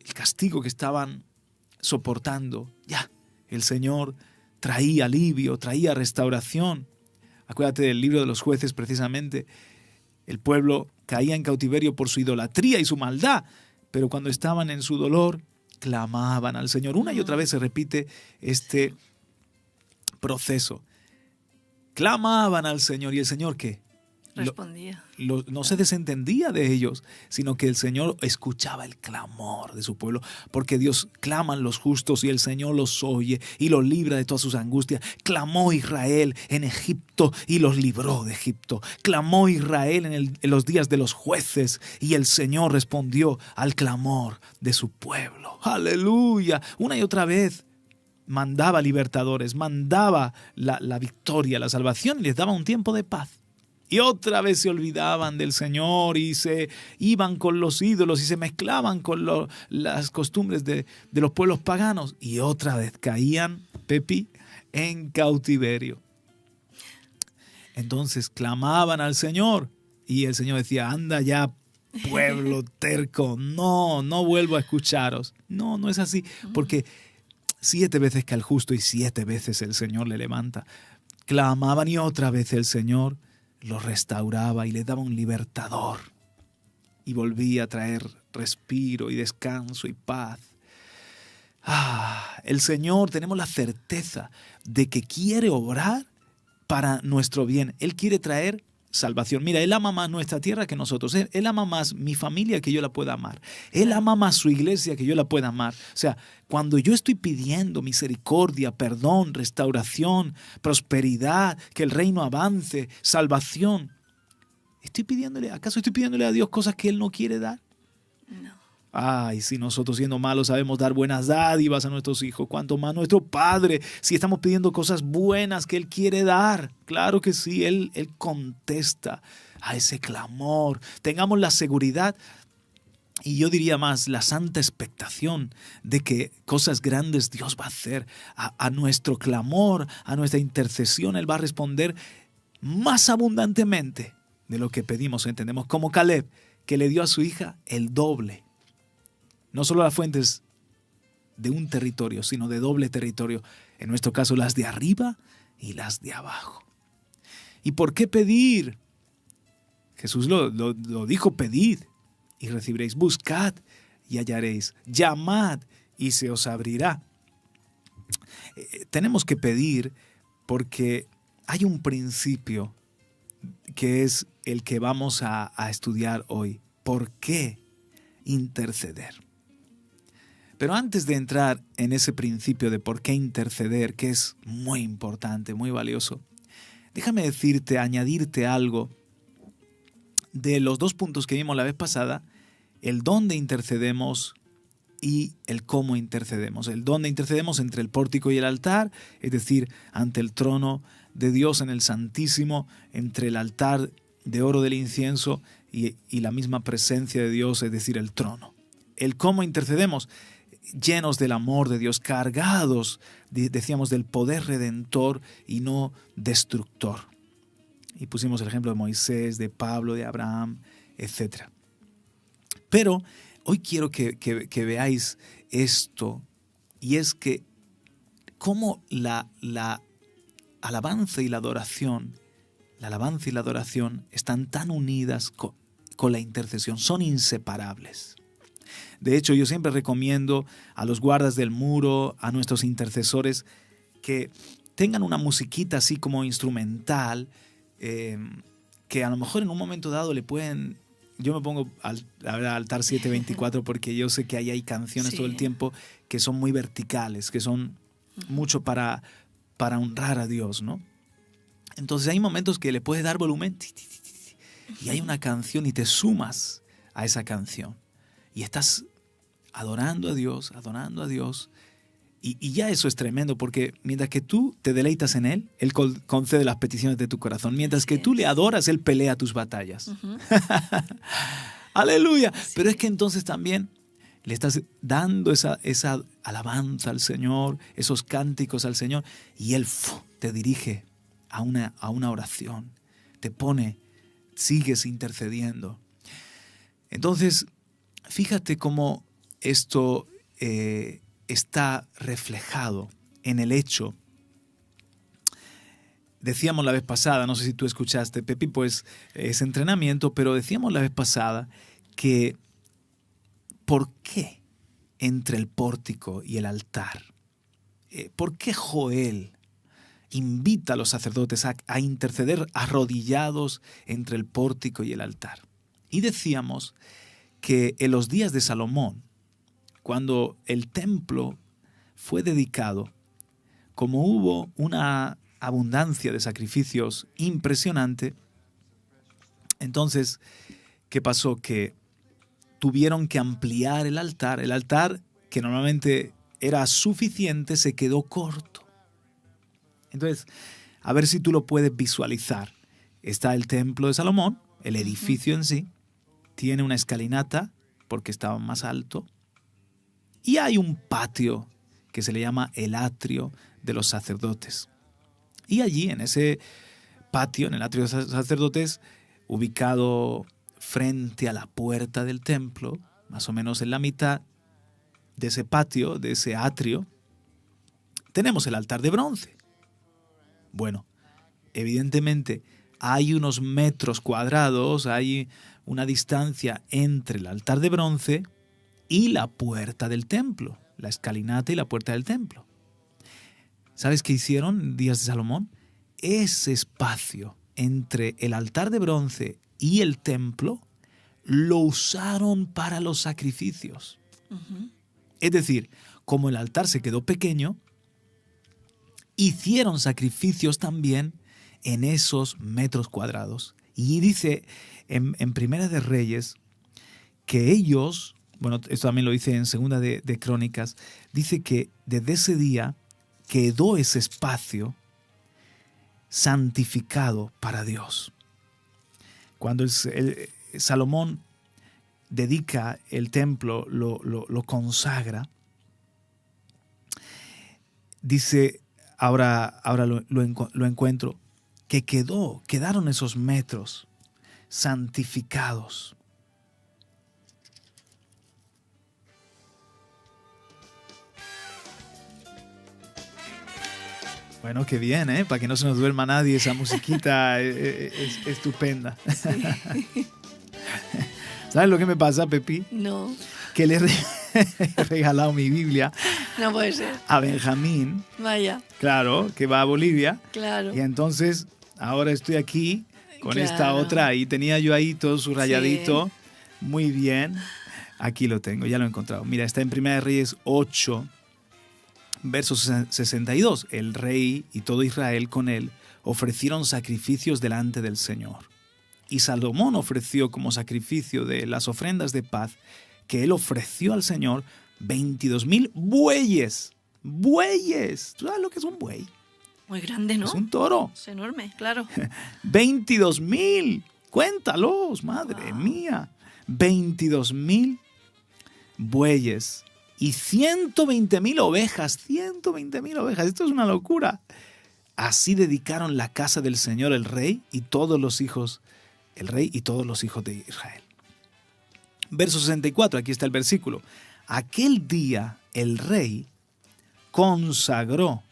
el castigo que estaban soportando, ya, el Señor traía alivio, traía restauración. Acuérdate del libro de los jueces, precisamente. El pueblo caía en cautiverio por su idolatría y su maldad, pero cuando estaban en su dolor, clamaban al Señor. Una y otra vez se repite este proceso. Clamaban al Señor, y el Señor, ¿qué? Respondía. No se desentendía de ellos, sino que el Señor escuchaba el clamor de su pueblo, porque Dios claman los justos y el Señor los oye y los libra de todas sus angustias. Clamó Israel en Egipto y los libró de Egipto. Clamó Israel en los días de los jueces y el Señor respondió al clamor de su pueblo. ¡Aleluya! Una y otra vez mandaba libertadores, mandaba la victoria, la salvación, y les daba un tiempo de paz. Y otra vez se olvidaban del Señor y se iban con los ídolos y se mezclaban con las costumbres de los pueblos paganos. Y otra vez caían, Pepi, en cautiverio. Entonces clamaban al Señor y el Señor decía, anda ya, pueblo terco, no vuelvo a escucharos. No es así, porque 7 veces cae el justo y 7 veces el Señor le levanta. Clamaban y otra vez el Señor los restauraba y les daba un libertador y volvía a traer respiro y descanso y paz. El Señor, tenemos la certeza de que quiere obrar para nuestro bien. Él quiere traer salvación. Mira, Él ama más nuestra tierra que nosotros. Él ama más mi familia que yo la pueda amar. Él ama más su iglesia que yo la pueda amar. O sea, cuando yo estoy pidiendo misericordia, perdón, restauración, prosperidad, que el reino avance, salvación, ¿acaso estoy pidiéndole a Dios cosas que Él no quiere dar? No. Ay, si nosotros siendo malos sabemos dar buenas dádivas a nuestros hijos, cuanto más nuestro Padre, si estamos pidiendo cosas buenas que Él quiere dar. Claro que sí, Él contesta a ese clamor. Tengamos la seguridad y yo diría más, la santa expectación de que cosas grandes Dios va a hacer a nuestro clamor, a nuestra intercesión. Él va a responder más abundantemente de lo que pedimos o entendemos, como Caleb, que le dio a su hija el doble. No solo las fuentes de un territorio, sino de doble territorio. En nuestro caso, las de arriba y las de abajo. ¿Y por qué pedir? Jesús lo dijo, pedid y recibiréis. Buscad y hallaréis. Llamad y se os abrirá. Tenemos que pedir porque hay un principio que es el que vamos a estudiar hoy. ¿Por qué interceder? Pero antes de entrar en ese principio de por qué interceder, que es muy importante, muy valioso, déjame decirte, añadirte algo de los 2 puntos que vimos la vez pasada, el dónde intercedemos y el cómo intercedemos. El dónde intercedemos entre el pórtico y el altar, es decir, ante el trono de Dios en el Santísimo, entre el altar de oro del incienso y la misma presencia de Dios, es decir, el trono. El cómo intercedemos, llenos del amor de Dios, cargados, decíamos, del poder redentor y no destructor. Y pusimos el ejemplo de Moisés, de Pablo, de Abraham, etc. Pero hoy quiero que veáis esto, y es que cómo la alabanza y la adoración están tan unidas con la intercesión, son inseparables. De hecho, yo siempre recomiendo a los guardas del muro, a nuestros intercesores, que tengan una musiquita así como instrumental, que a lo mejor en un momento dado le pueden... Yo me pongo al altar 724 porque yo sé que ahí hay canciones todo el tiempo que son muy verticales, que son mucho para honrar a Dios, ¿no? Entonces hay momentos que le puedes dar volumen y hay una canción y te sumas a esa canción. Y estás adorando a Dios, y ya eso es tremendo, porque mientras que tú te deleitas en Él, Él concede las peticiones de tu corazón. Mientras que tú le adoras, Él pelea tus batallas. ¡Aleluya! Sí. Pero es que entonces también Le estás dando esa alabanza al Señor, esos cánticos al Señor, y Él te dirige a una oración, te pone, sigues intercediendo. Entonces, fíjate cómo esto está reflejado en el hecho. Decíamos la vez pasada, no sé si tú escuchaste, Pepi, pues es entrenamiento, pero decíamos la vez pasada que ¿por qué entre el pórtico y el altar? ¿Por qué Joel invita a los sacerdotes a interceder arrodillados entre el pórtico y el altar? Y decíamos que en los días de Salomón, cuando el templo fue dedicado, como hubo una abundancia de sacrificios impresionante, entonces, ¿qué pasó? Que tuvieron que ampliar el altar. El altar, que normalmente era suficiente, se quedó corto. Entonces, a ver si tú lo puedes visualizar. Está el templo de Salomón, el edificio en sí, tiene una escalinata porque estaba más alto, y hay un patio que se le llama el atrio de los sacerdotes. Y allí, en ese patio, en el atrio de los sacerdotes, ubicado frente a la puerta del templo, más o menos en la mitad de ese patio, de ese atrio, tenemos el altar de bronce. Bueno, evidentemente hay unos metros cuadrados, hay una distancia entre el altar de bronce y la puerta del templo, la escalinata y la puerta del templo. ¿Sabes qué hicieron en días de Salomón? Ese espacio entre el altar de bronce y el templo lo usaron para los sacrificios. Es decir, como el altar se quedó pequeño, hicieron sacrificios también en esos metros cuadrados. Y dice en Primera de Reyes que ellos, bueno, esto también lo dice en Segunda de Crónicas, dice que desde ese día quedó ese espacio santificado para Dios. Cuando Salomón dedica el templo, lo consagra, dice, ahora lo encuentro, que quedaron esos metros santificados. Bueno, qué bien, ¿eh? Para que no se nos duerma nadie, esa musiquita es estupenda. Sí. ¿Sabes lo que me pasa, Pepi? No. Que le he regalado mi Biblia. No puede ser. A Benjamín. Vaya. Claro, que va a Bolivia. Claro. Y entonces, ahora estoy aquí con esta otra. Y tenía yo ahí todo subrayadito. Sí. Muy bien. Aquí lo tengo, ya lo he encontrado. Mira, está en 1 Reyes 8, verso 62. El rey y todo Israel con él ofrecieron sacrificios delante del Señor. Y Salomón ofreció como sacrificio de las ofrendas de paz que él ofreció al Señor 22,000 bueyes. ¡Bueyes! ¿Tú sabes lo que es un buey? Muy grande, ¿no? Es un toro. Es enorme, claro. 22,000. Cuéntalos, madre mía. 22,000 bueyes y 120,000 ovejas. 120,000 ovejas. Esto es una locura. Así dedicaron la casa del Señor el rey y todos los hijos de Israel. Verso 64, aquí está el versículo. Aquel día el rey consagró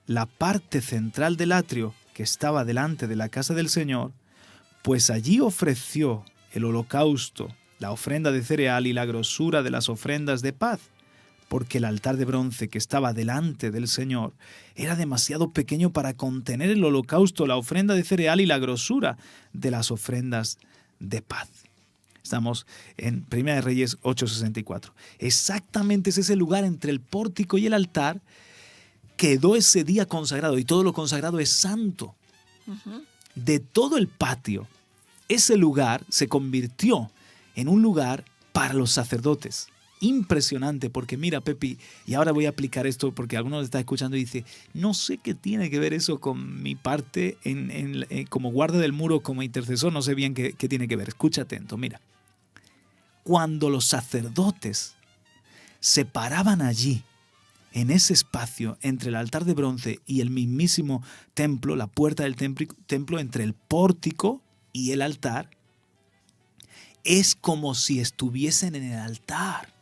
la parte central del atrio que estaba delante de la casa del Señor, pues allí ofreció el holocausto, la ofrenda de cereal y la grosura de las ofrendas de paz, porque el altar de bronce que estaba delante del Señor era demasiado pequeño para contener el holocausto, la ofrenda de cereal y la grosura de las ofrendas de paz. Estamos en 1 Reyes 8:64. Exactamente es ese lugar entre el pórtico y el altar, quedó ese día consagrado, y todo lo consagrado es santo. De todo el patio, ese lugar se convirtió en un lugar para los sacerdotes. Impresionante, porque mira, Pepi, y ahora voy a aplicar esto porque alguno está escuchando y dice, no sé qué tiene que ver eso con mi parte como guarda del muro, como intercesor, no sé bien qué tiene que ver. Escucha atento, mira. Cuando los sacerdotes separaban allí, en ese espacio entre el altar de bronce y el mismísimo templo, la puerta del templo, entre el pórtico y el altar, es como si estuviesen en el altar.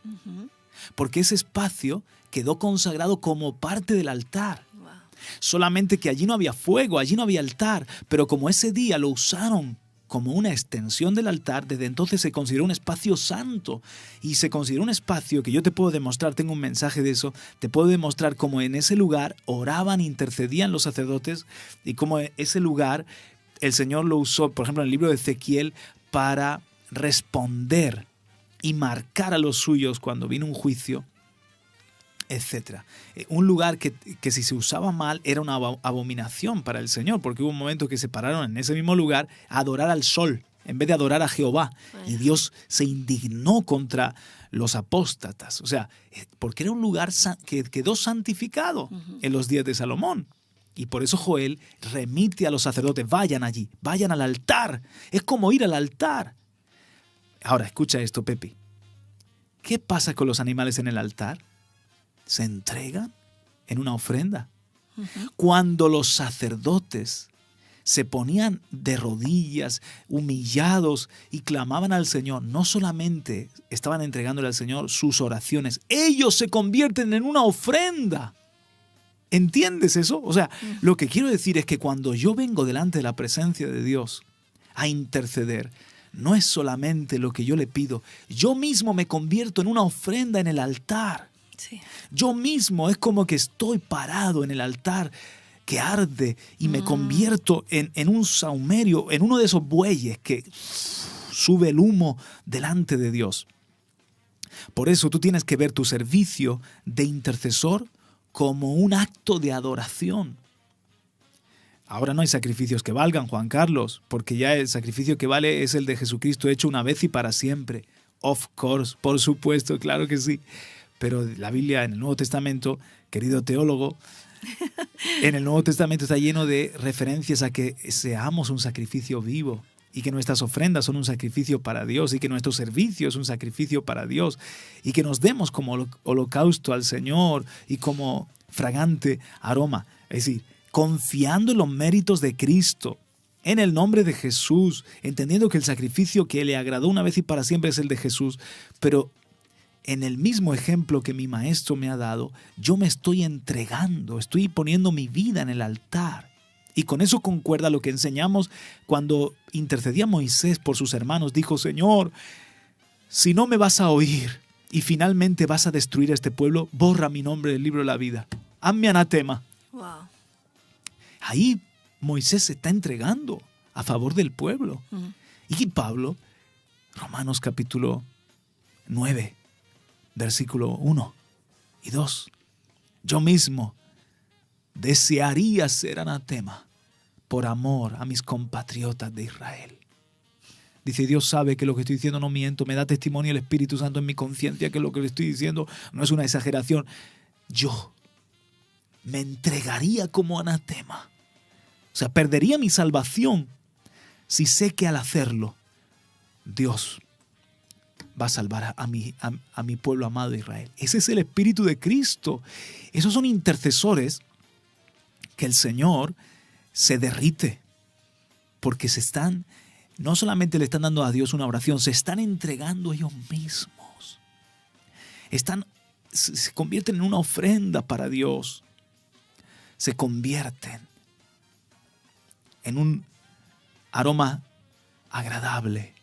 Ujú. Porque ese espacio quedó consagrado como parte del altar. Wow. Solamente que allí no había fuego, allí no había altar, pero como ese día lo usaron como una extensión del altar, desde entonces se consideró un espacio santo y se consideró un espacio que yo te puedo demostrar, tengo un mensaje de eso, te puedo demostrar cómo en ese lugar oraban, intercedían los sacerdotes y cómo ese lugar el Señor lo usó, por ejemplo, en el libro de Ezequiel, para responder y marcar a los suyos cuando vino un juicio, etc. Un lugar que si se usaba mal era una abominación para el Señor, porque hubo un momento que se pararon en ese mismo lugar a adorar al sol en vez de adorar a Jehová. Y Dios se indignó contra los apóstatas. O sea, porque era un lugar que quedó santificado en los días de Salomón. Y por eso Joel remite a los sacerdotes, vayan allí, vayan al altar. Es como ir al altar. Ahora, escucha esto, Pepe. ¿Qué pasa con los animales en el altar? Se entregan en una ofrenda. Ujú. Cuando los sacerdotes se ponían de rodillas, humillados y clamaban al Señor, no solamente estaban entregándole al Señor sus oraciones, ellos se convierten en una ofrenda. ¿Entiendes eso? O sea, lo que quiero decir es que cuando yo vengo delante de la presencia de Dios a interceder, no es solamente lo que yo le pido, yo mismo me convierto en una ofrenda en el altar. Sí. Yo mismo es como que estoy parado en el altar que arde y me convierto en un saumerio, en uno de esos bueyes que sube el humo delante de Dios. Por eso tú tienes que ver tu servicio de intercesor como un acto de adoración. Ahora no hay sacrificios que valgan, Juan Carlos, porque ya el sacrificio que vale es el de Jesucristo hecho una vez y para siempre. Of course, por supuesto, claro que sí. Pero la Biblia en el Nuevo Testamento, querido teólogo, en el Nuevo Testamento está lleno de referencias a que seamos un sacrificio vivo y que nuestras ofrendas son un sacrificio para Dios y que nuestro servicio es un sacrificio para Dios y que nos demos como holocausto al Señor y como fragante aroma. Es decir, confiando en los méritos de Cristo, en el nombre de Jesús, entendiendo que el sacrificio que le agradó una vez y para siempre es el de Jesús, pero en el mismo ejemplo que mi maestro me ha dado, yo me estoy entregando, estoy poniendo mi vida en el altar. Y con eso concuerda lo que enseñamos cuando intercedía Moisés por sus hermanos. Dijo, Señor, si no me vas a oír y finalmente vas a destruir a este pueblo, borra mi nombre del libro de la vida. Hazme anatema. Wow. Ahí Moisés se está entregando a favor del pueblo. Y Pablo, Romanos capítulo 9, versículo 1 y 2. Yo mismo desearía ser anatema por amor a mis compatriotas de Israel. Dice, Dios sabe que lo que estoy diciendo no miento, me da testimonio el Espíritu Santo en mi conciencia que lo que le estoy diciendo no es una exageración. Yo me entregaría como anatema. O sea, perdería mi salvación si sé que al hacerlo, Dios va a salvar a mi pueblo amado Israel. Ese es el Espíritu de Cristo. Esos son intercesores que el Señor se derrite porque no solamente le están dando a Dios una oración, se están entregando ellos mismos. Se convierten en una ofrenda para Dios. Se convierten en un aroma agradable.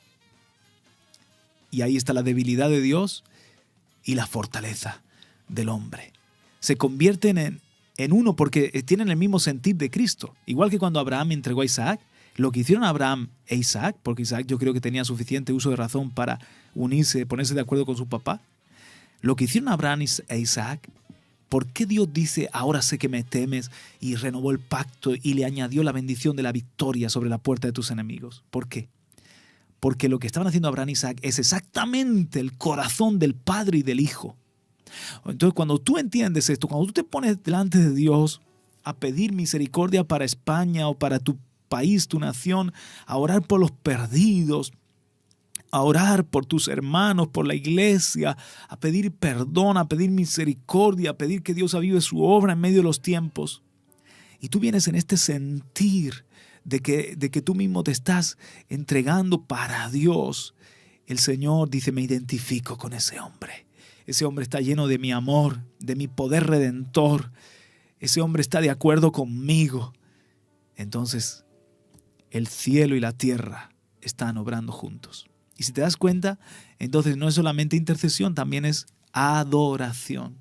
Y ahí está la debilidad de Dios y la fortaleza del hombre. Se convierten en uno porque tienen el mismo sentir de Cristo. Igual que cuando Abraham entregó a Isaac, lo que hicieron Abraham e Isaac, porque Isaac yo creo que tenía suficiente uso de razón para unirse, ponerse de acuerdo con su papá. Lo que hicieron Abraham e Isaac, ¿por qué Dios dice, ahora sé que me temes y renovó el pacto y le añadió la bendición de la victoria sobre la puerta de tus enemigos? ¿Por qué? Porque lo que estaban haciendo Abraham y Isaac es exactamente el corazón del Padre y del Hijo. Entonces, cuando tú entiendes esto, cuando tú te pones delante de Dios a pedir misericordia para España o para tu país, tu nación, a orar por los perdidos, a orar por tus hermanos, por la iglesia, a pedir perdón, a pedir misericordia, a pedir que Dios avive su obra en medio de los tiempos. Y tú vienes en este sentir de que tú mismo te estás entregando para Dios. El Señor dice, me identifico con ese hombre. Ese hombre está lleno de mi amor, de mi poder redentor. Ese hombre está de acuerdo conmigo. Entonces, el cielo y la tierra están obrando juntos. Y si te das cuenta, entonces no es solamente intercesión, también es adoración.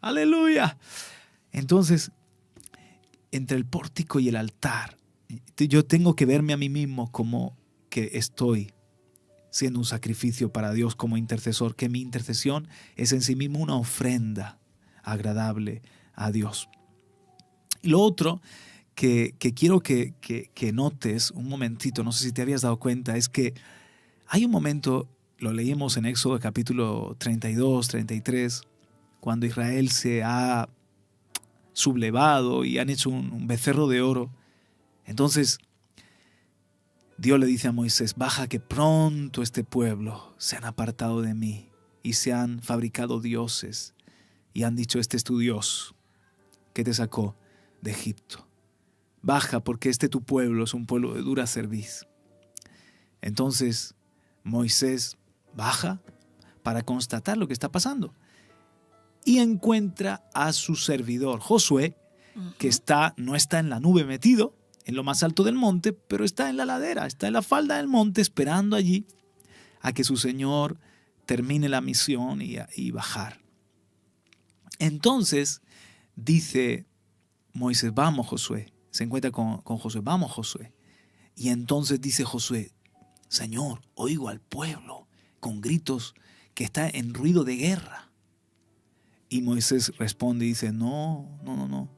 ¡Aleluya! Entonces, entre el pórtico y el altar, yo tengo que verme a mí mismo como que estoy siendo un sacrificio para Dios como intercesor, que mi intercesión es en sí mismo una ofrenda agradable a Dios. Y lo otro que quiero que notes un momentito, no sé si te habías dado cuenta, es que hay un momento, lo leímos en Éxodo capítulo 32, 33, cuando Israel se ha sublevado y han hecho un becerro de oro. Entonces Dios le dice a Moisés, baja que pronto este pueblo se han apartado de mí y se han fabricado dioses y han dicho, este es tu Dios que te sacó de Egipto. Baja porque tu pueblo es un pueblo de dura cerviz. Entonces Moisés baja para constatar lo que está pasando y encuentra a su servidor Josué, que no está en la nube metido, en lo más alto del monte, pero está en la ladera, está en la falda del monte esperando allí a que su Señor termine la misión y bajar. Entonces dice Moisés, vamos Josué, se encuentra con Josué, vamos Josué. Y entonces dice Josué, Señor, oigo al pueblo con gritos que está en ruido de guerra. Y Moisés responde y dice, no.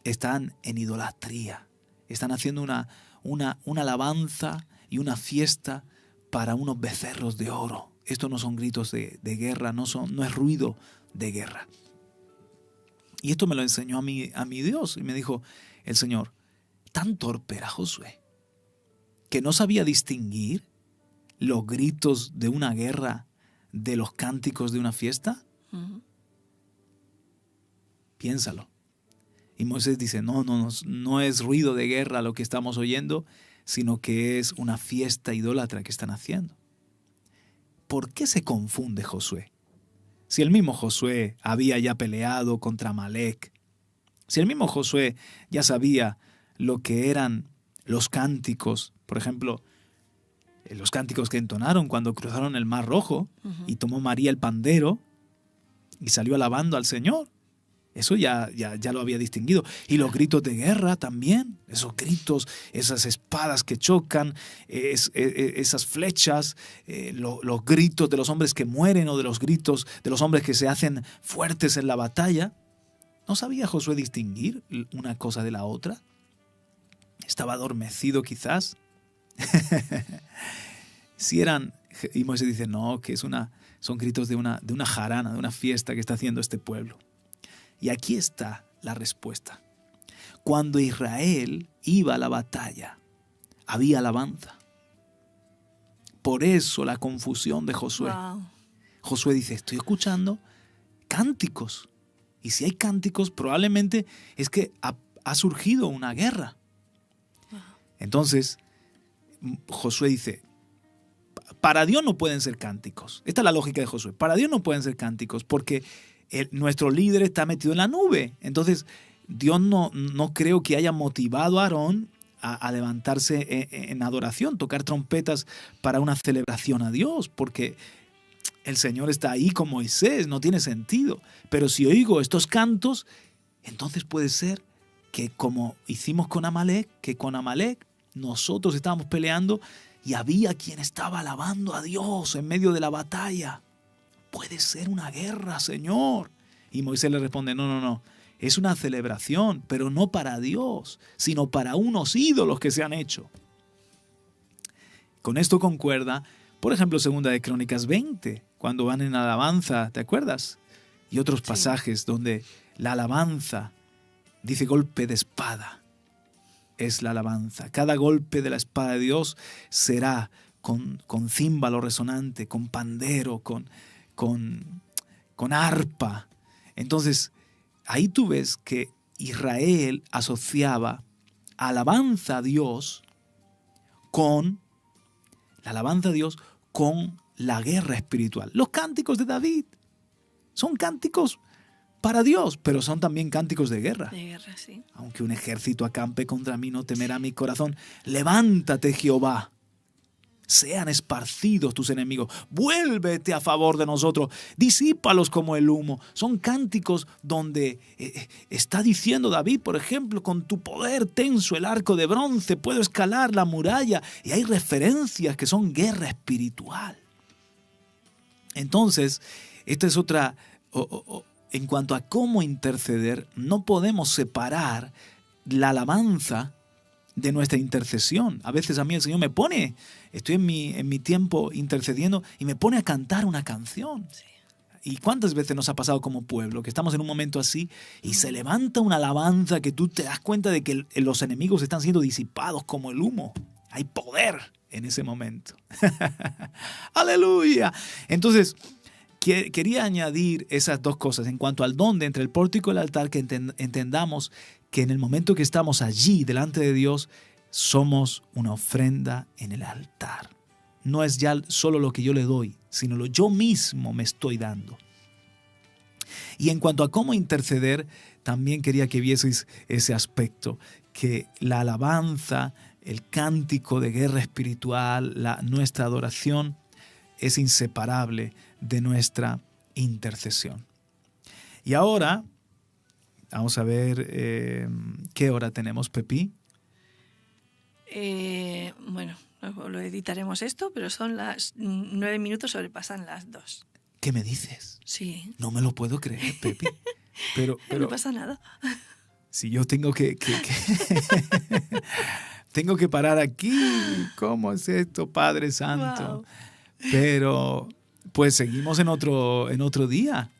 Están en idolatría. Están haciendo una alabanza y una fiesta para unos becerros de oro. Estos no son gritos de guerra, no es ruido de guerra. Y esto me lo enseñó a mi Dios. Y me dijo el Señor, tan torpe era Josué, que no sabía distinguir los gritos de una guerra de los cánticos de una fiesta. Piénsalo. Y Moisés dice, no es ruido de guerra lo que estamos oyendo, sino que es una fiesta idólatra que están haciendo. ¿Por qué se confunde Josué? Si el mismo Josué había ya peleado contra Amalek, si el mismo Josué ya sabía lo que eran los cánticos, por ejemplo, los cánticos que entonaron cuando cruzaron el Mar Rojo y tomó María el pandero y salió alabando al Señor. Eso ya lo había distinguido. Y los gritos de guerra también, esos gritos, esas espadas que chocan, esas flechas, los gritos de los hombres que mueren o de los gritos de los hombres que se hacen fuertes en la batalla. ¿No sabía Josué distinguir una cosa de la otra? ¿Estaba adormecido quizás? Y Moisés dice, no, que son gritos de una jarana, de una fiesta que está haciendo este pueblo. Y aquí está la respuesta. Cuando Israel iba a la batalla, había alabanza. Por eso la confusión de Josué. Wow. Josué dice, estoy escuchando cánticos. Y si hay cánticos, probablemente es que ha surgido una guerra. Wow. Entonces, Josué dice, para Dios no pueden ser cánticos. Esta es la lógica de Josué. Para Dios no pueden ser cánticos porque nuestro líder está metido en la nube. Entonces, Dios no creo que haya motivado a Aarón a levantarse en adoración, tocar trompetas para una celebración a Dios, porque el Señor está ahí con Moisés, no tiene sentido. Pero si oigo estos cantos, entonces puede ser que como hicimos con Amalek, que con Amalek nosotros estábamos peleando y había quien estaba alabando a Dios en medio de la batalla. Puede ser una guerra, Señor. Y Moisés le responde, no. Es una celebración, pero no para Dios, sino para unos ídolos que se han hecho. Con esto concuerda, por ejemplo, 2 de Crónicas 20, cuando van en alabanza, ¿te acuerdas? Y otros pasajes donde la alabanza, dice golpe de espada, es la alabanza. Cada golpe de la espada de Dios será con címbalo resonante, con pandero, con arpa. Entonces, ahí tú ves que Israel asociaba alabanza a Dios con la guerra espiritual. Los cánticos de David son cánticos para Dios, pero son también cánticos de guerra. De guerra, sí. Aunque un ejército acampe contra mí, no temerá mi corazón. Levántate, Jehová. Sean esparcidos tus enemigos. Vuélvete a favor de nosotros. Disípalos como el humo. Son cánticos donde está diciendo David, por ejemplo, con tu poder tenso el arco de bronce, puedo escalar la muralla. Y hay referencias que son guerra espiritual. Entonces, esta es otra... En cuanto a cómo interceder, no podemos separar la alabanza de nuestra intercesión. A veces a mí el Señor me pone, estoy en mi tiempo intercediendo y me pone a cantar una canción. Sí. ¿Y cuántas veces nos ha pasado como pueblo que estamos en un momento así y se levanta una alabanza que tú te das cuenta de que los enemigos están siendo disipados como el humo? Hay poder en ese momento. ¡Aleluya! Entonces, quería añadir esas dos cosas. En cuanto al don de entre el pórtico y el altar, que entendamos que en el momento que estamos allí delante de Dios, somos una ofrenda en el altar. No es ya solo lo que yo le doy, sino yo mismo me estoy dando. Y en cuanto a cómo interceder, también quería que vieseis ese aspecto, que la alabanza, el cántico de guerra espiritual, nuestra adoración es inseparable de nuestra intercesión. Y ahora, vamos a ver qué hora tenemos, Pepi. Bueno, luego lo editaremos esto, pero son las 9 minutos, sobrepasan las 2. ¿Qué me dices? Sí. No me lo puedo creer, Pepi. Pero no pasa nada. Si yo tengo que tengo que parar aquí, ¿cómo es esto, Padre Santo? Wow. Pero pues seguimos en otro día.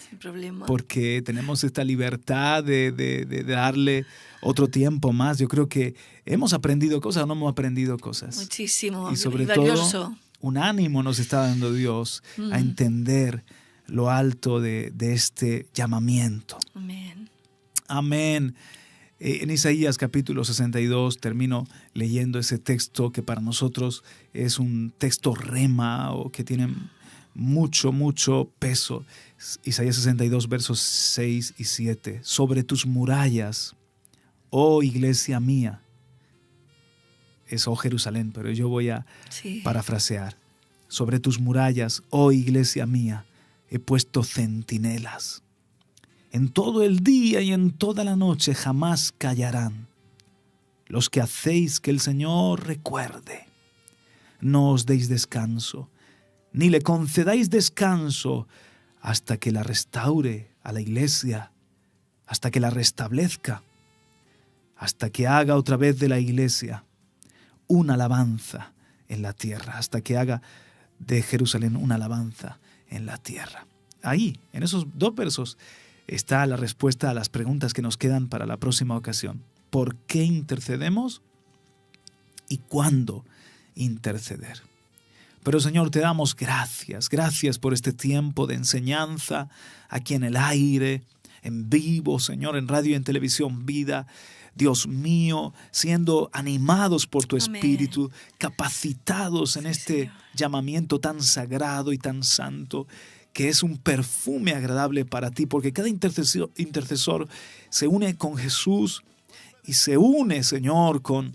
Sin problema. Porque tenemos esta libertad de darle otro tiempo más. Yo creo que hemos aprendido cosas o no hemos aprendido cosas. Muchísimo. Y sobre valioso. todo, un ánimo nos está dando Dios a entender lo alto de este llamamiento. Amén. Amén. En Isaías capítulo 62 termino leyendo ese texto que para nosotros es un texto rema o que tiene mucho, mucho peso. Isaías 62 versos 6 y 7. Sobre tus murallas, oh iglesia mía. Es oh Jerusalén, pero yo voy a parafrasear. Sobre tus murallas, oh iglesia mía, he puesto centinelas. En todo el día y en toda la noche jamás callarán. Los que hacéis que el Señor recuerde. No os deis descanso, ni le concedáis descanso hasta que la restaure a la iglesia, hasta que la restablezca, hasta que haga otra vez de la iglesia una alabanza en la tierra, hasta que haga de Jerusalén una alabanza en la tierra. Ahí, en esos dos versos, está la respuesta a las preguntas que nos quedan para la próxima ocasión. ¿Por qué intercedemos? ¿Y cuándo interceder? Pero Señor, te damos gracias. Gracias por este tiempo de enseñanza aquí en el aire, en vivo, Señor, en radio y en televisión Vida. Dios mío, siendo animados por tu Espíritu, capacitados en este llamamiento tan sagrado y tan santo, que es un perfume agradable para ti, porque cada intercesor se une con Jesús y se une, Señor, con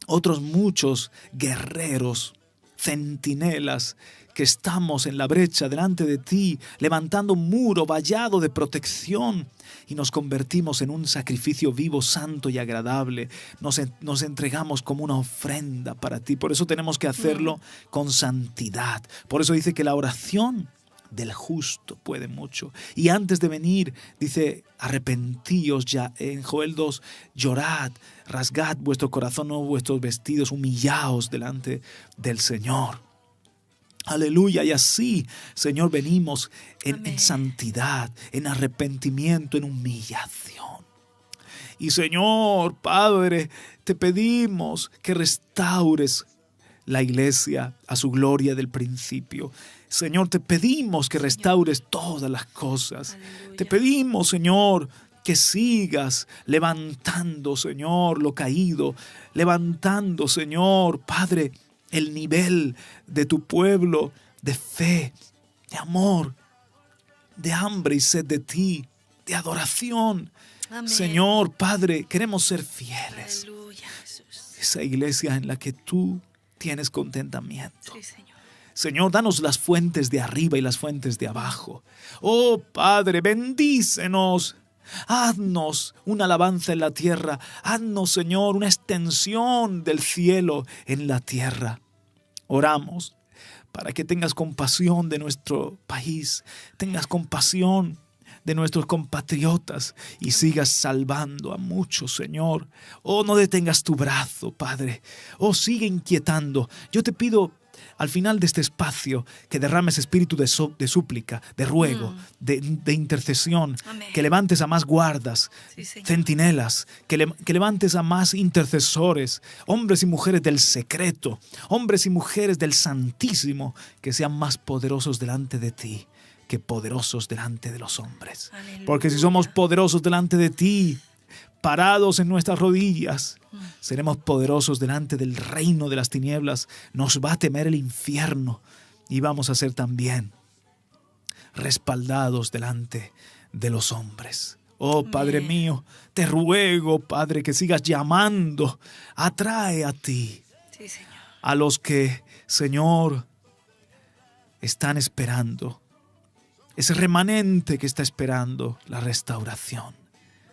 otros muchos guerreros, centinelas, que estamos en la brecha delante de ti, levantando un muro vallado de protección, y nos convertimos en un sacrificio vivo, santo y agradable. Nos entregamos como una ofrenda para ti. Por eso tenemos que hacerlo con santidad. Por eso dice que la oración del justo puede mucho. Y antes de venir, dice, arrepentíos ya. En Joel 2, llorad, rasgad vuestro corazón, no vuestros vestidos, humillaos delante del Señor. Aleluya, y así, Señor, venimos en santidad, en arrepentimiento, en humillación. Y Señor, Padre, te pedimos que restaures la iglesia a su gloria del principio. Señor, te pedimos que restaures todas las cosas. Aleluya. Te pedimos, Señor, que sigas levantando, Señor, lo caído, levantando, Señor, Padre, el nivel de tu pueblo de fe, de amor, de hambre y sed de ti, de adoración. Amén. Señor, Padre, queremos ser fieles. Aleluya, Jesús. Esa iglesia en la que tú tienes contentamiento. Sí, Señor. Señor, danos las fuentes de arriba y las fuentes de abajo. Oh, Padre, bendícenos. Haznos una alabanza en la tierra. Haznos, Señor, una extensión del cielo en la tierra. Oramos para que tengas compasión de nuestro país, tengas compasión de nuestros compatriotas y sigas salvando a muchos, Señor. Oh, no detengas tu brazo, Padre. Oh, sigue inquietando. Yo te pido al final de este espacio que derrames espíritu de súplica, de ruego, de intercesión, Amén. que levantes a más guardas, Sí, Señor. centinelas, que levantes a más intercesores, hombres y mujeres del secreto, hombres y mujeres del Santísimo, que sean más poderosos delante de ti que poderosos delante de los hombres. Aleluya. Porque si somos poderosos delante de ti, parados en nuestras rodillas, seremos poderosos delante del reino de las tinieblas. Nos va a temer el infierno y vamos a ser también respaldados delante de los hombres. Oh, Padre Amén. mío, te ruego, Padre, que sigas llamando. Atrae a ti Sí, Señor. a los que, Señor, están esperando. Ese remanente que está esperando la restauración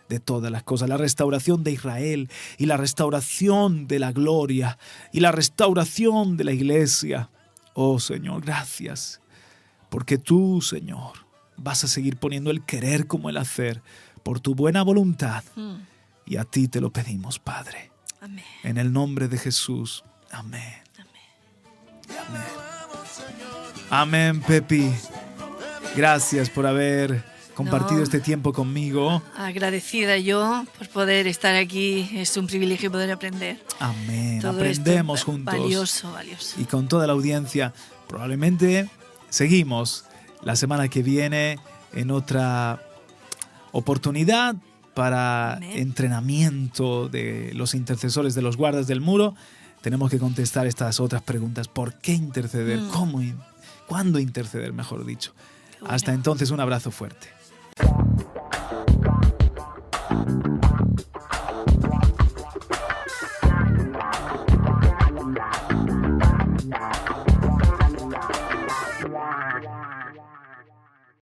de todas las cosas, la restauración de Israel y la restauración de la gloria y la restauración de la iglesia. Oh, Señor, gracias, porque tú, Señor, vas a seguir poniendo el querer como el hacer por tu buena voluntad, y a ti te lo pedimos, Padre. Amén. En el nombre de Jesús. Amén. Amén. Amén, Pepi. Gracias por haber compartido No. este tiempo conmigo. Agradecida yo por poder estar aquí. Es un privilegio poder aprender. Amén. Todo Aprendemos esto, juntos. Valioso, valioso. Y con toda la audiencia, probablemente seguimos la semana que viene en otra oportunidad para Amén. entrenamiento de los intercesores, de los guardas del muro. Tenemos que contestar estas otras preguntas. ¿Por qué interceder? ¿Cómo? ¿Cuándo interceder, mejor dicho? Qué bueno. Hasta entonces, un abrazo fuerte.